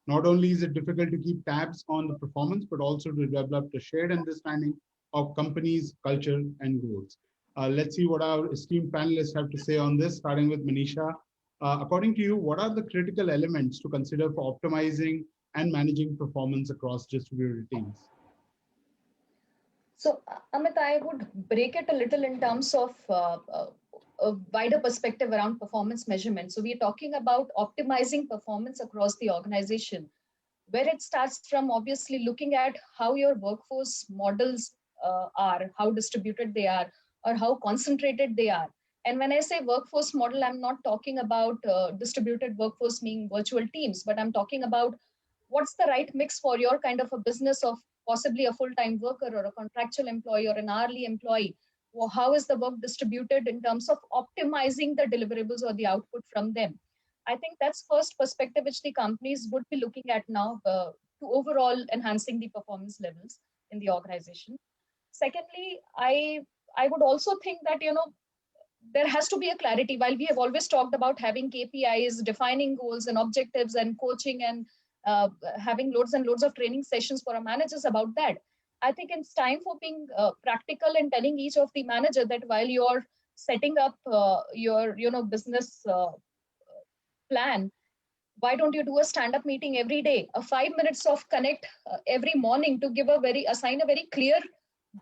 Not only is it difficult to keep tabs on the performance, but also to develop a shared understanding of companies' culture and goals. Let's see what our esteemed panelists have to say on this, starting with Manisha. According to you, what are the critical elements to consider for optimizing and managing performance across distributed teams? So, Amit, I would break it a little in terms of a wider perspective around performance measurement. So, we're talking about optimizing performance across the organization, where it starts from obviously looking at how your workforce models are, how distributed they are, or how concentrated they are. And when I say workforce model, I'm not talking about distributed workforce meaning virtual teams, but I'm talking about what's the right mix for your kind of a business of possibly a full-time worker or a contractual employee or an hourly employee. Well, how is the work distributed in terms of optimizing the deliverables or the output from them? I think that's first perspective which the companies would be looking at now to overall enhancing the performance levels in the organization. Secondly, I would also think that there has to be a clarity. While we have always talked about having KPIs, defining goals and objectives, and coaching and having loads and loads of training sessions for our managers about that, I think it's time for being practical and telling each of the manager that while you're setting up your business plan, why don't you do a stand-up meeting every day, a 5 minutes of connect every morning to assign a very clear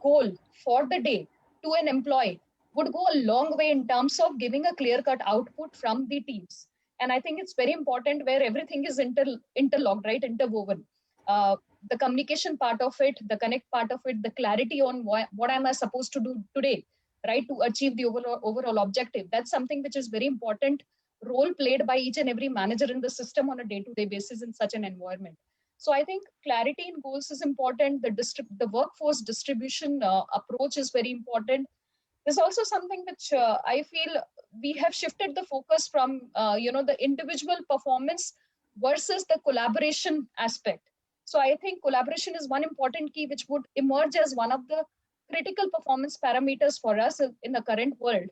goal for the day to an employee would go a long way in terms of giving a clear-cut output from the teams. And I think it's very important where everything is interlocked, right, interwoven. The communication part of it, the connect part of it, the clarity on what am I supposed to do today, right, to achieve the overall objective. That's something which is very important role played by each and every manager in the system on a day-to-day basis in such an environment. So I think clarity in goals is important. The workforce distribution approach is very important. There's also something which I feel we have shifted the focus from the individual performance versus the collaboration aspect. So I think collaboration is one important key which would emerge as one of the critical performance parameters for us in the current world,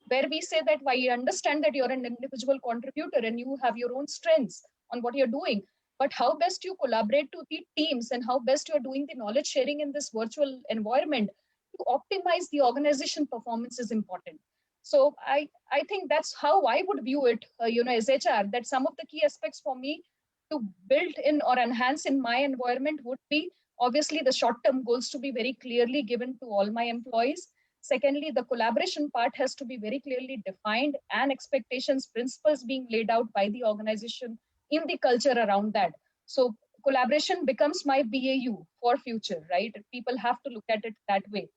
where we say that while you understand that you're an individual contributor and you have your own strengths on what you're doing, but how best you collaborate to the teams and how best you're doing the knowledge sharing in this virtual environment to optimize the organization performance is important. So I think that's how I would view it, as HR, that some of the key aspects for me to build in or enhance in my environment would be obviously the short-term goals to be very clearly given to all my employees. Secondly, the collaboration part has to be very clearly defined and expectations, principles being laid out by the organization in the culture around that. So collaboration becomes my BAU for future, right? People have to look at it that way.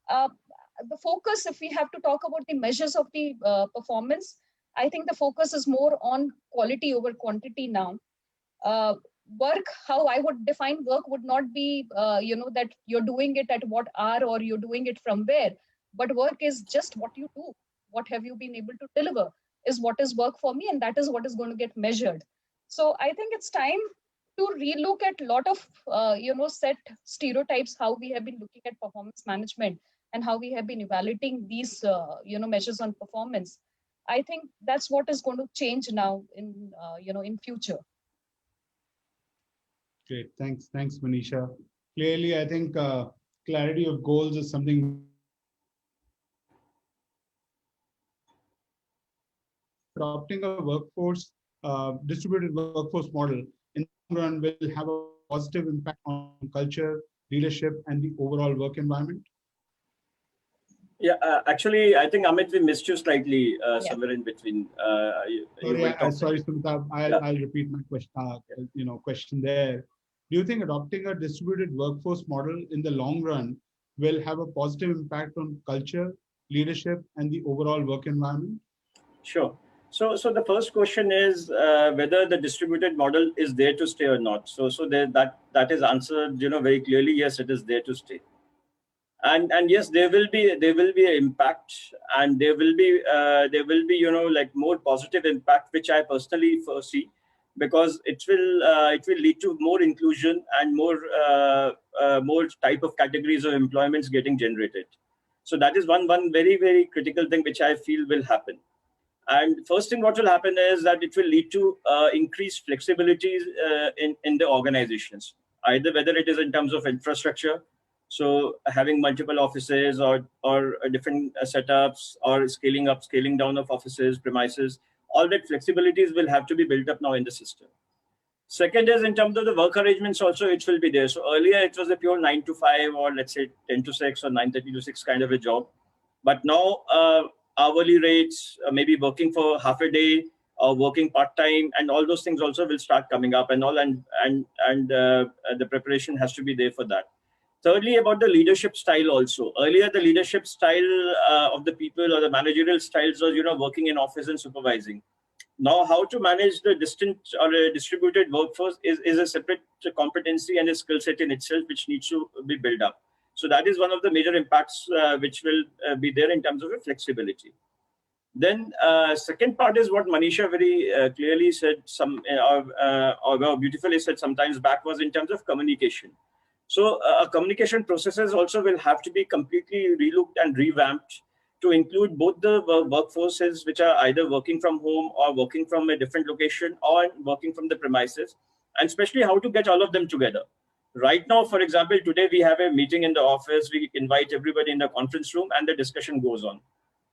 The focus, if we have to talk about the measures of the performance, I think the focus is more on quality over quantity now. Work, how I would define work would not be, that you're doing it at what hour or you're doing it from where, but work is just what you do. what have you been able to deliver is what is work for me, and that is what is going to get measured. So I think it's time to relook at a lot of set stereotypes, how we have been looking at performance management and how we have been evaluating these measures on performance. I think that's what is going to change now in future. Great, thanks, Manisha. Clearly, I think clarity of goals is something adopting a workforce, distributed workforce model in the long run will have a positive impact on culture, leadership, and the overall work environment? Yeah, actually, I think Amit, we missed you slightly somewhere in between. Sorry, Sumita. I'll repeat my question there. Do you think adopting a distributed workforce model in the long run will have a positive impact on culture, leadership, and the overall work environment? Sure. So the first question is whether the distributed model is there to stay or not. So that is answered, very clearly. Yes, it is there to stay. And yes, there will be an impact, and there will be like more positive impact, which I personally foresee, because it will lead to more inclusion and more type of categories of employments getting generated. So that is one very, very critical thing which I feel will happen. And first thing what will happen is that it will lead to increased flexibility in the organizations, either whether it is in terms of infrastructure, so having multiple offices or different setups, or scaling up, scaling down of offices, premises, all that flexibilities will have to be built up now in the system. Second is in terms of the work arrangements also, it will be there. So earlier it was a pure 9 to 5, or let's say 10 to 6 or 9:30 to 6 kind of a job. But now hourly rates, maybe working for half a day or working part-time, and all those things also will start coming up, and all, and the preparation has to be there for that. Thirdly, about the leadership style also. Earlier, the leadership style of the people, or the managerial styles was, working in office and supervising. Now, how to manage the distant or a distributed workforce is a separate competency and a skill set in itself, which needs to be built up. So that is one of the major impacts which will be there in terms of flexibility. Then second part is what Manisha very clearly said, or beautifully said sometimes back, was in terms of communication. So communication processes also will have to be completely relooked and revamped to include both the workforces which are either working from home or working from a different location or working from the premises, and especially how to get all of them together. Right now, for example, today we have a meeting in the office, we invite everybody in the conference room, and the discussion goes on.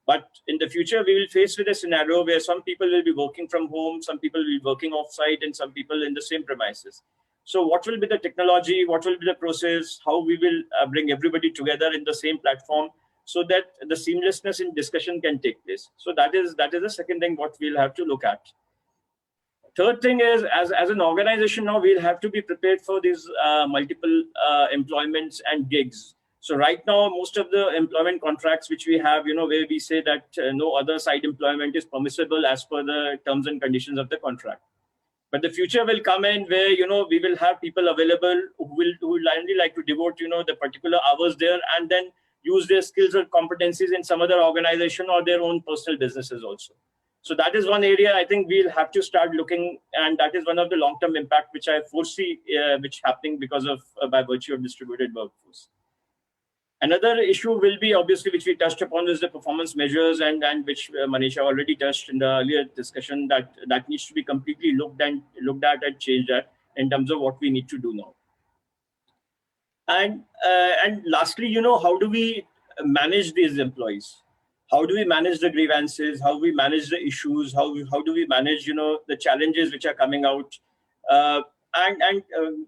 But in the future, we will face with a scenario where some people will be working from home, some people will be working off-site, and some people in the same premises. So what will be the technology, what will be the process, how we will bring everybody together in the same platform so that the seamlessness in discussion can take place. So that is the second thing what we'll have to look at. Third thing is, as an organization now, we'll have to be prepared for these multiple employments and gigs. So right now, most of the employment contracts which we have, where we say that no other side employment is permissible as per the terms and conditions of the contract. But the future will come in where, we will have people available who will only like to devote, the particular hours there, and then use their skills or competencies in some other organization or their own personal businesses also. So that is one area I think we'll have to start looking, and that is one of the long-term impact which I foresee which happening because of by virtue of distributed workforce. Another issue will be, obviously, which we touched upon, is the performance measures, and which Manisha already touched in the earlier discussion, that needs to be completely looked at and changed at in terms of what we need to do now. And lastly, how do we manage these employees? How do we manage the grievances? How do we manage the issues? How do we manage, the challenges which are coming out? And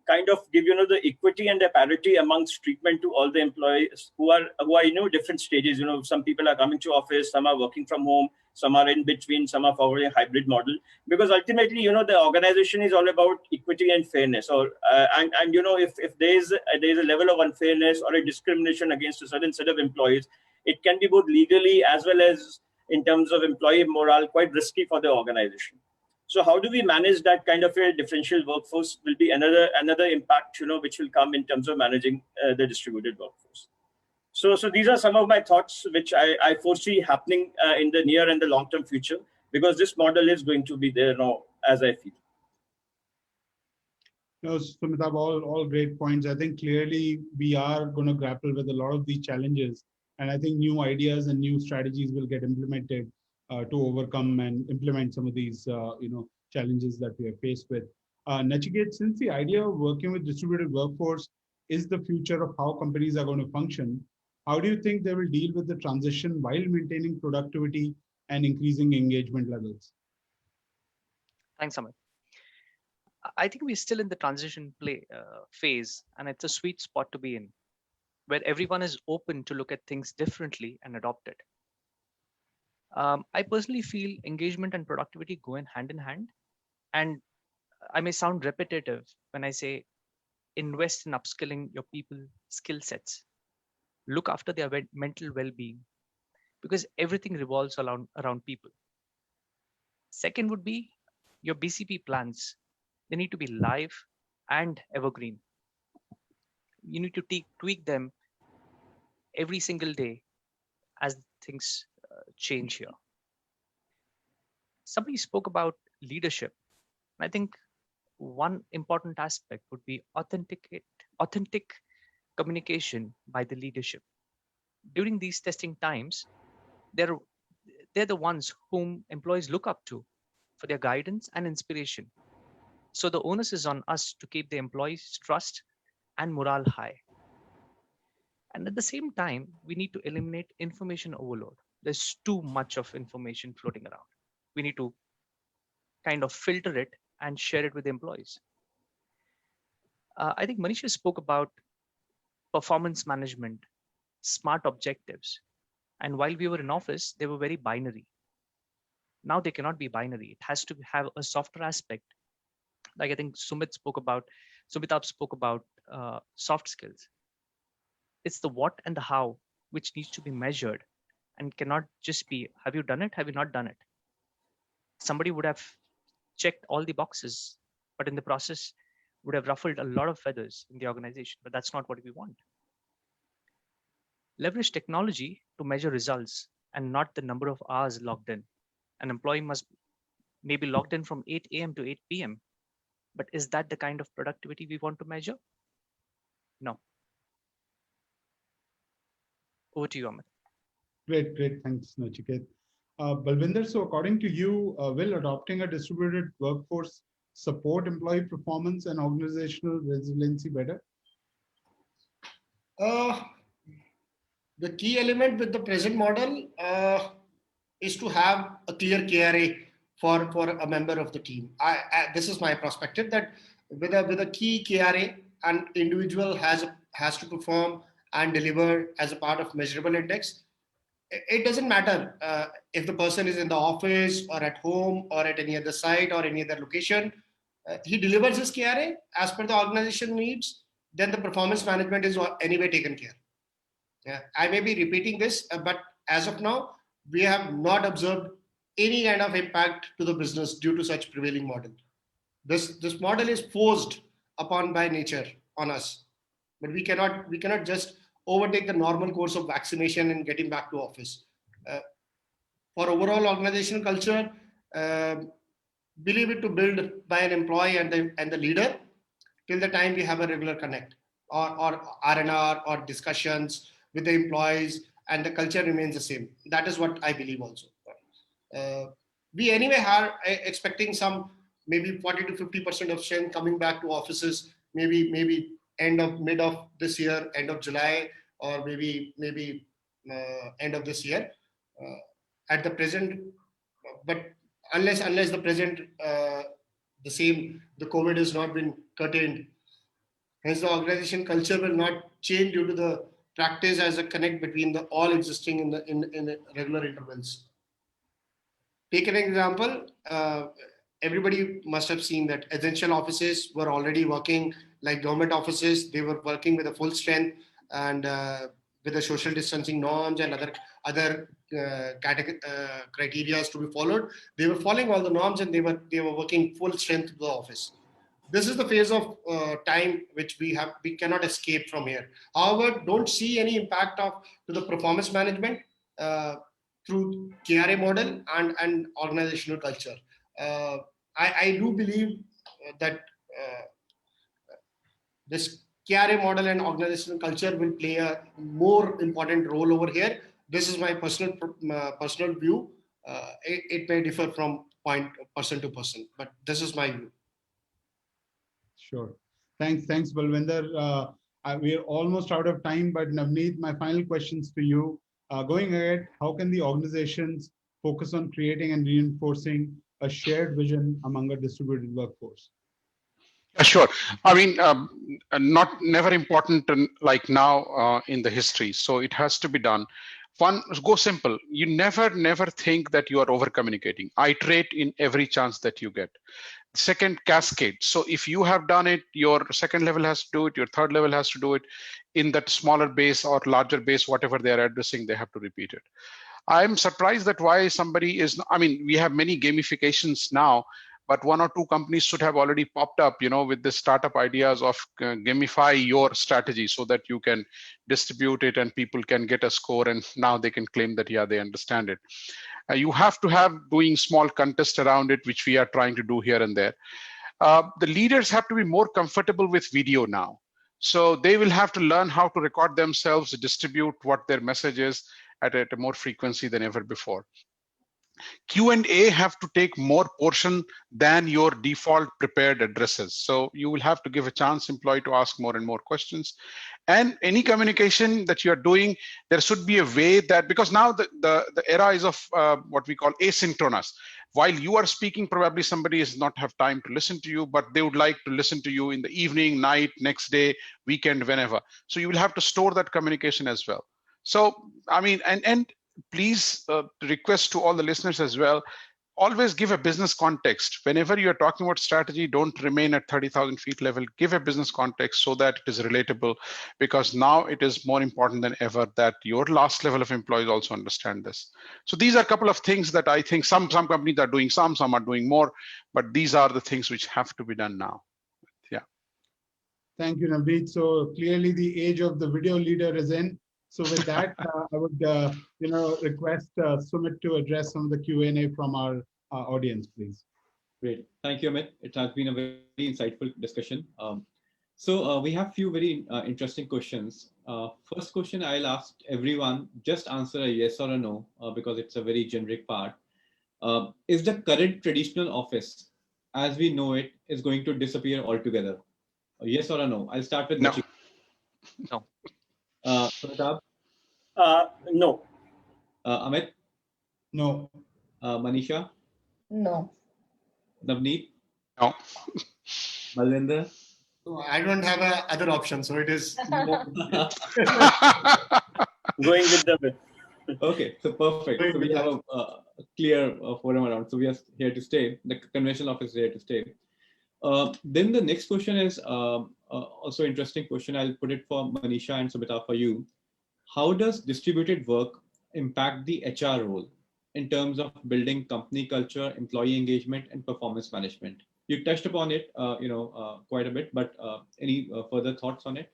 kind of give the equity and the parity amongst treatment to all the employees who are different stages. Some people are coming to office, some are working from home, some are in between, some are following a hybrid model. Because ultimately, the organization is all about equity and fairness. Or if there is a level of unfairness or a discrimination against a certain set of employees, it can be both legally as well as in terms of employee morale quite risky for the organization. So how do we manage that kind of a differential workforce will be another impact, which will come in terms of managing the distributed workforce. So these are some of my thoughts, which I foresee happening in the near and the long-term future, because this model is going to be there now, as I feel. No, Sumitabh, all great points. I think clearly we are going to grapple with a lot of these challenges, and I think new ideas and new strategies will get implemented to overcome and implement some of these, challenges that we are faced with. Nachiket, since the idea of working with distributed workforce is the future of how companies are going to function, how do you think they will deal with the transition while maintaining productivity and increasing engagement levels? Thanks, Amit. I think we're still in the transition phase, and it's a sweet spot to be in, where everyone is open to look at things differently and adopt it. I personally feel engagement and productivity go in hand, and I may sound repetitive when I say invest in upskilling your people skill sets, look after their mental well-being, because everything revolves around people. Second would be your BCP plans. They need to be live and evergreen. You need to tweak them every single day as things change here. Somebody spoke about leadership. I think one important aspect would be authentic communication by the leadership. During these testing times, they're they're the ones whom employees look up to for their guidance and inspiration. So the onus is on us to keep the employees' trust and morale high. And at the same time, we need to eliminate information overload. There's too much of information floating around. We need to kind of filter it and share it with the employees. I think Manisha spoke about performance management, smart objectives. And while we were in office, they were very binary. Now they cannot be binary. It has to have a softer aspect. Like I think Sumitabh spoke about soft skills. It's the what and the how which needs to be measured and cannot just be, have you done it? Have you not done it? Somebody would have checked all the boxes, but in the process would have ruffled a lot of feathers in the organization, but that's not what we want. Leverage technology to measure results and not the number of hours logged in. An employee must maybe logged in from 8 a.m. to 8 p.m. But is that the kind of productivity we want to measure? No. Over to you, Amit. Great. Thanks, Nachiket. Balvinder, so according to you, will adopting a distributed workforce support employee performance and organizational resiliency better? The key element with the present model is to have a clear KRA for a member of the team. This is my perspective, that with a key KRA, an individual has to perform and deliver as a part of measurable index. It doesn't matter if the person is in the office or at home or at any other site or any other location. He delivers his KRA as per the organization needs, then the performance management is anyway taken care. Yeah, I may be repeating this, but as of now, we have not observed any kind of impact to the business due to such prevailing model. This model is forced upon by nature on us, but we cannot just overtake the normal course of vaccination and getting back to office. For overall organizational culture, believe it to build by an employee and the leader till the time we have a regular connect or R&R or discussions with the employees, and the culture remains the same. That is what I believe also. We anyway are expecting some maybe 40 to 50% of strength coming back to offices, maybe mid of this year, end of July, or maybe end of this year. At the present, but unless the present the COVID has not been curtailed, hence the organization culture will not change due to the practice as a connect between the all existing in the regular intervals. Take an example. Everybody must have seen that essential offices were already working like government offices. They were working with a full strength and with the social distancing norms and other criteria to be followed. They were following all the norms and they were working full strength to the office. this is the phase of time which we cannot escape from here. However, don't see any impact to the performance management through KRA model and organizational culture. I do believe that this KRA model and organizational culture will play a more important role over here. This is my personal view. It may differ from person to person, but this is my view. Sure. Thanks, Balwinder. We are almost out of time, but Navneet, my final questions to you. Going ahead, how can the organizations focus on creating and reinforcing a shared vision among a distributed workforce? Sure. I mean, never important like now in the history. So it has to be done. One, go simple. You never think that you are over communicating. Iterate in every chance that you get. Second, cascade. So if you have done it, your second level has to do it, your third level has to do it. In that smaller base or larger base, whatever they are addressing, they have to repeat it. I'm surprised that why somebody is, I mean, we have many gamifications now, but one or two companies should have already popped up, with the startup ideas of gamify your strategy so that you can distribute it and people can get a score and now they can claim that, yeah, they understand it. You have to have doing small contests around it, which we are trying to do here and there. The leaders have to be more comfortable with video now. So they will have to learn how to record themselves, distribute what their message is at a more frequency than ever before. Q&A have to take more portion than your default prepared addresses. So you will have to give a chance employee to ask more and more questions. And any communication that you're doing, there should be a way that, because now the era is of what we call asynchronous. While you are speaking, probably somebody does not have time to listen to you, but they would like to listen to you in the evening, night, next day, weekend, whenever. So you will have to store that communication as well. So, I mean, and please request to all the listeners as well, always give a business context. Whenever you're talking about strategy, don't remain at 30,000 feet level, give a business context so that it is relatable, because now it is more important than ever that your last level of employees also understand this. So these are a couple of things that I think some companies are doing, some are doing more, but these are the things which have to be done now. Yeah. Thank you, Navneet. So clearly the age of the video leader is in. So with that, I would request Sumit to address some of the Q&A from our audience, please. Great. Thank you, Amit. It has been a very insightful discussion. So we have few very interesting questions. First question I'll ask everyone, just answer a yes or a no, because it's a very generic part. Is the current traditional office, as we know it, is going to disappear altogether? A yes or a no? I'll start with No. No. Pratap? No. Amit? No. Manisha? No. Navneet? No. Balwinder? So I don't have a other option, so it is no. Going with the bit. Okay, so perfect. So we have a clear forum around. So we are here to stay. The conventional office is here to stay. Then the next question is also interesting question. I'll put it for Manisha and Subita for you. How does distributed work impact the HR role in terms of building company culture, employee engagement, and performance management? You touched upon it, quite a bit, but any further thoughts on it?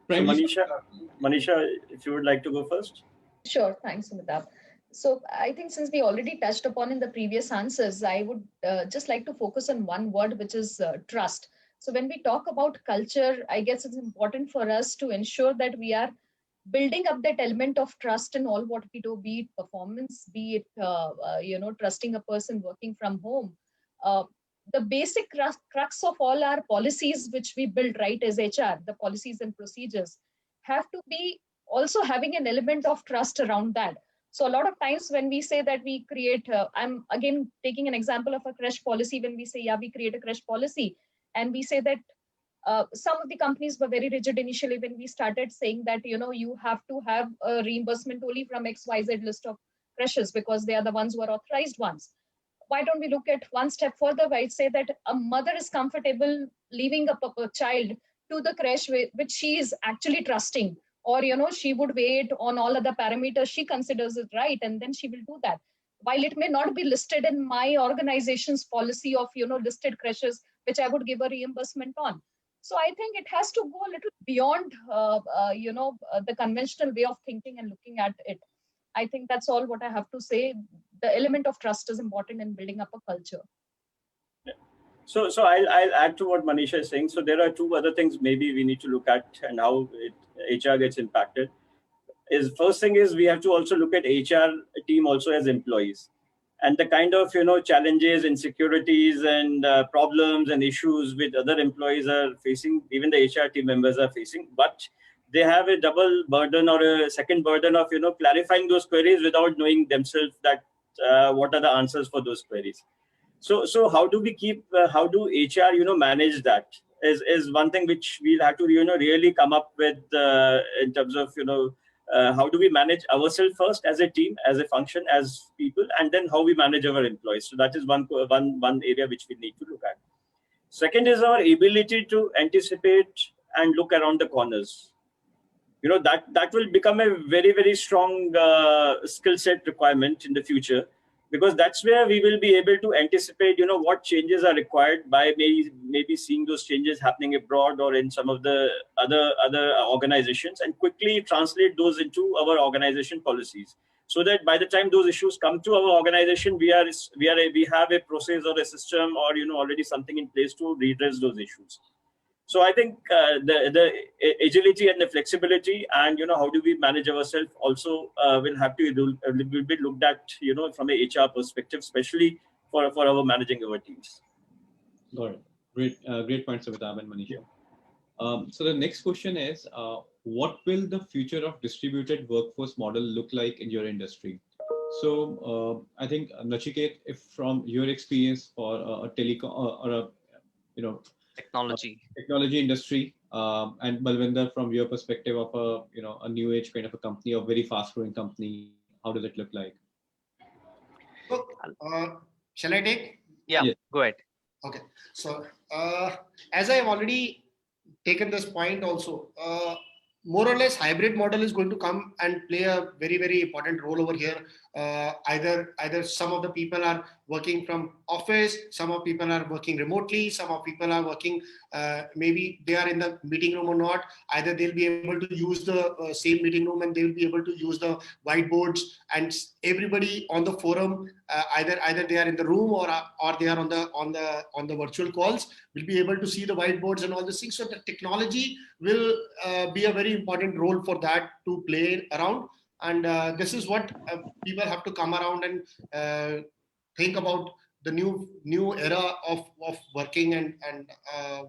So Manisha, if you would like to go first. Sure, thanks, Amitabh. So I think since we already touched upon in the previous answers, I would just like to focus on one word, which is trust. So when we talk about culture, I guess it's important for us to ensure that we are building up that element of trust in all what we do, be it performance, be it, trusting a person working from home. The basic crux of all our policies, which we build, right, as HR, the policies and procedures have to be also having an element of trust around that. So a lot of times when we say that we create, I'm again taking an example of a crash policy, when we say, yeah, we create a crash policy, and we say that some of the companies were very rigid initially when we started saying that, you have to have a reimbursement only from XYZ list of crashes because they are the ones who are authorized ones. Why don't we look at one step further, where I say that a mother is comfortable leaving a child to the crash which she is actually trusting, or she would wait on all other parameters she considers it right, and then she will do that. While it may not be listed in my organization's policy of listed crashes, which I would give a reimbursement on. So I think it has to go a little beyond, the conventional way of thinking and looking at it. I think that's all what I have to say. The element of trust is important in building up a culture. So I'll add to what Manisha is saying. So there are two other things maybe we need to look at and how HR gets impacted. First thing is we have to also look at HR team also as employees, and the kind of challenges, insecurities, and problems and issues which other employees are facing, even the HR team members are facing, but they have a double burden or a second burden of clarifying those queries without knowing themselves that what are the answers for those queries. So how do we how do HR manage that is one thing which we'll have to really come up with in terms of how do we manage ourselves first as a team, as a function, as people, and then how we manage our employees. So that is one area which we need to look at. Second is our ability to anticipate and look around the corners. That will become a very, very strong skill set requirement in the future, because that's where we will be able to anticipate what changes are required by maybe seeing those changes happening abroad or in some of the other organizations, and quickly translate those into our organization policies, so that by the time those issues come to our organization, we have a process or a system or already something in place to redress those issues. So I think the agility and the flexibility and how do we manage ourselves also will have to will be looked at from a HR perspective, especially for our managing our teams. Got it. Great points, Amitabh and Manisha. So the next question is, what will the future of distributed workforce model look like in your industry? So I think Nachiket, if from your experience for a telecom or a technology industry, and Balwinder, from your perspective of a new age kind of a company, a very fast growing company, how does it look like? So, shall I take? Yeah, yes. Go ahead. Okay. So as I have already taken this point also, more or less hybrid model is going to come and play a very, very important role over here. Either some of the people are working from office, some of people are working remotely, some of people are working, maybe they are in the meeting room or not. Either they'll be able to use the same meeting room and they'll be able to use the whiteboards, and everybody on the forum, either they are in the room or they are on the virtual calls, will be able to see the whiteboards and all these things. So the technology will be a very important role for that to play around. And this is what people have to come around and think about the new era of working and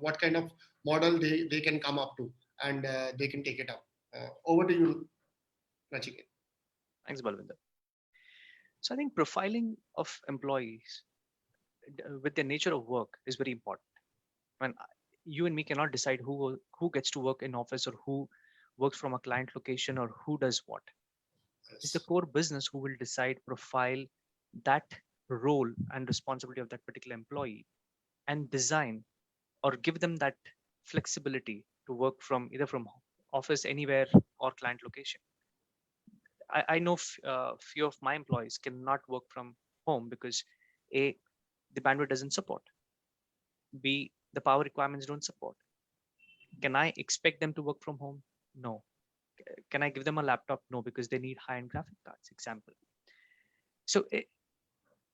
what kind of model they can come up to, and they can take it up. Over to you, Nachiket. Thanks, Balwinder. So I think profiling of employees with their nature of work is very important. When you and me cannot decide who gets to work in office or who works from a client location or who does what. It's the core business who will decide, profile that role and responsibility of that particular employee, and design or give them that flexibility to work from either from office anywhere or client location. I know few of my employees cannot work from home because A, the bandwidth doesn't support. B, the power requirements don't support. Can I expect them to work from home? No. Can I give them a laptop? No, because they need high-end graphic cards, example. So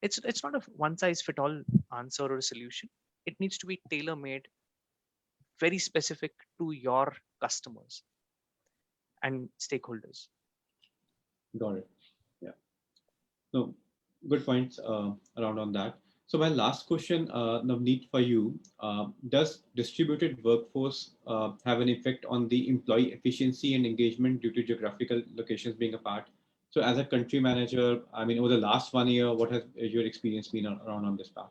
it's not a one-size-fit-all answer or a solution. It needs to be tailor-made, very specific to your customers and stakeholders. Got it. Yeah. No, good points around on that. So my last question, Navneet, for you, does distributed workforce have an effect on the employee efficiency and engagement due to geographical locations being apart? So as a country manager, I mean, over the last 1 year, what has your experience been around on this part?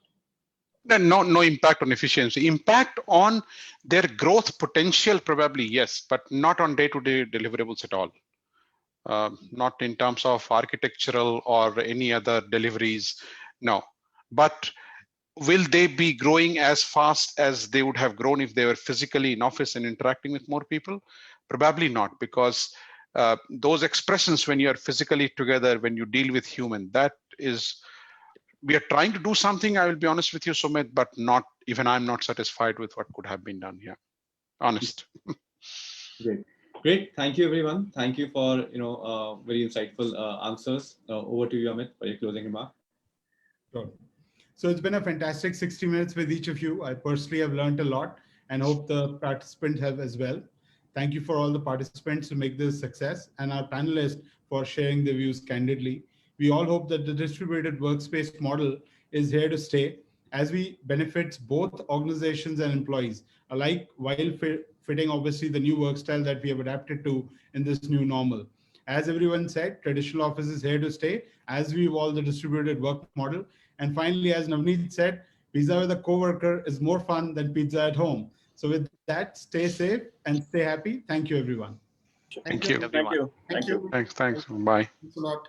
No impact on efficiency. Impact on their growth potential, probably, yes, but not on day-to-day deliverables at all. Not in terms of architectural or any other deliveries, no. But will they be growing as fast as they would have grown if they were physically in office and interacting with more people? Probably not, because those expressions when you are physically together, when you deal with human, that is we are trying to do something, I will be honest with you, Sumit, but not even I'm not satisfied with what could have been done here. Honest. Great. Thank you, everyone. Thank you for very insightful answers. Over to you, Amit, for your closing remark. Sure. So it's been a fantastic 60 minutes with each of you. I personally have learned a lot and hope the participants have as well. Thank you for all the participants to make this a success and our panelists for sharing their views candidly. We all hope that the distributed workspace model is here to stay as we benefits both organizations and employees alike while fitting obviously the new work style that we have adapted to in this new normal. As everyone said, traditional office is here to stay as we evolve the distributed work model. And finally, as Navneet said, pizza with a coworker is more fun than pizza at home. So with that, stay safe and stay happy. Thank you, everyone. Thank you. Thank you. Thank you. Thanks. Bye. Thanks a lot.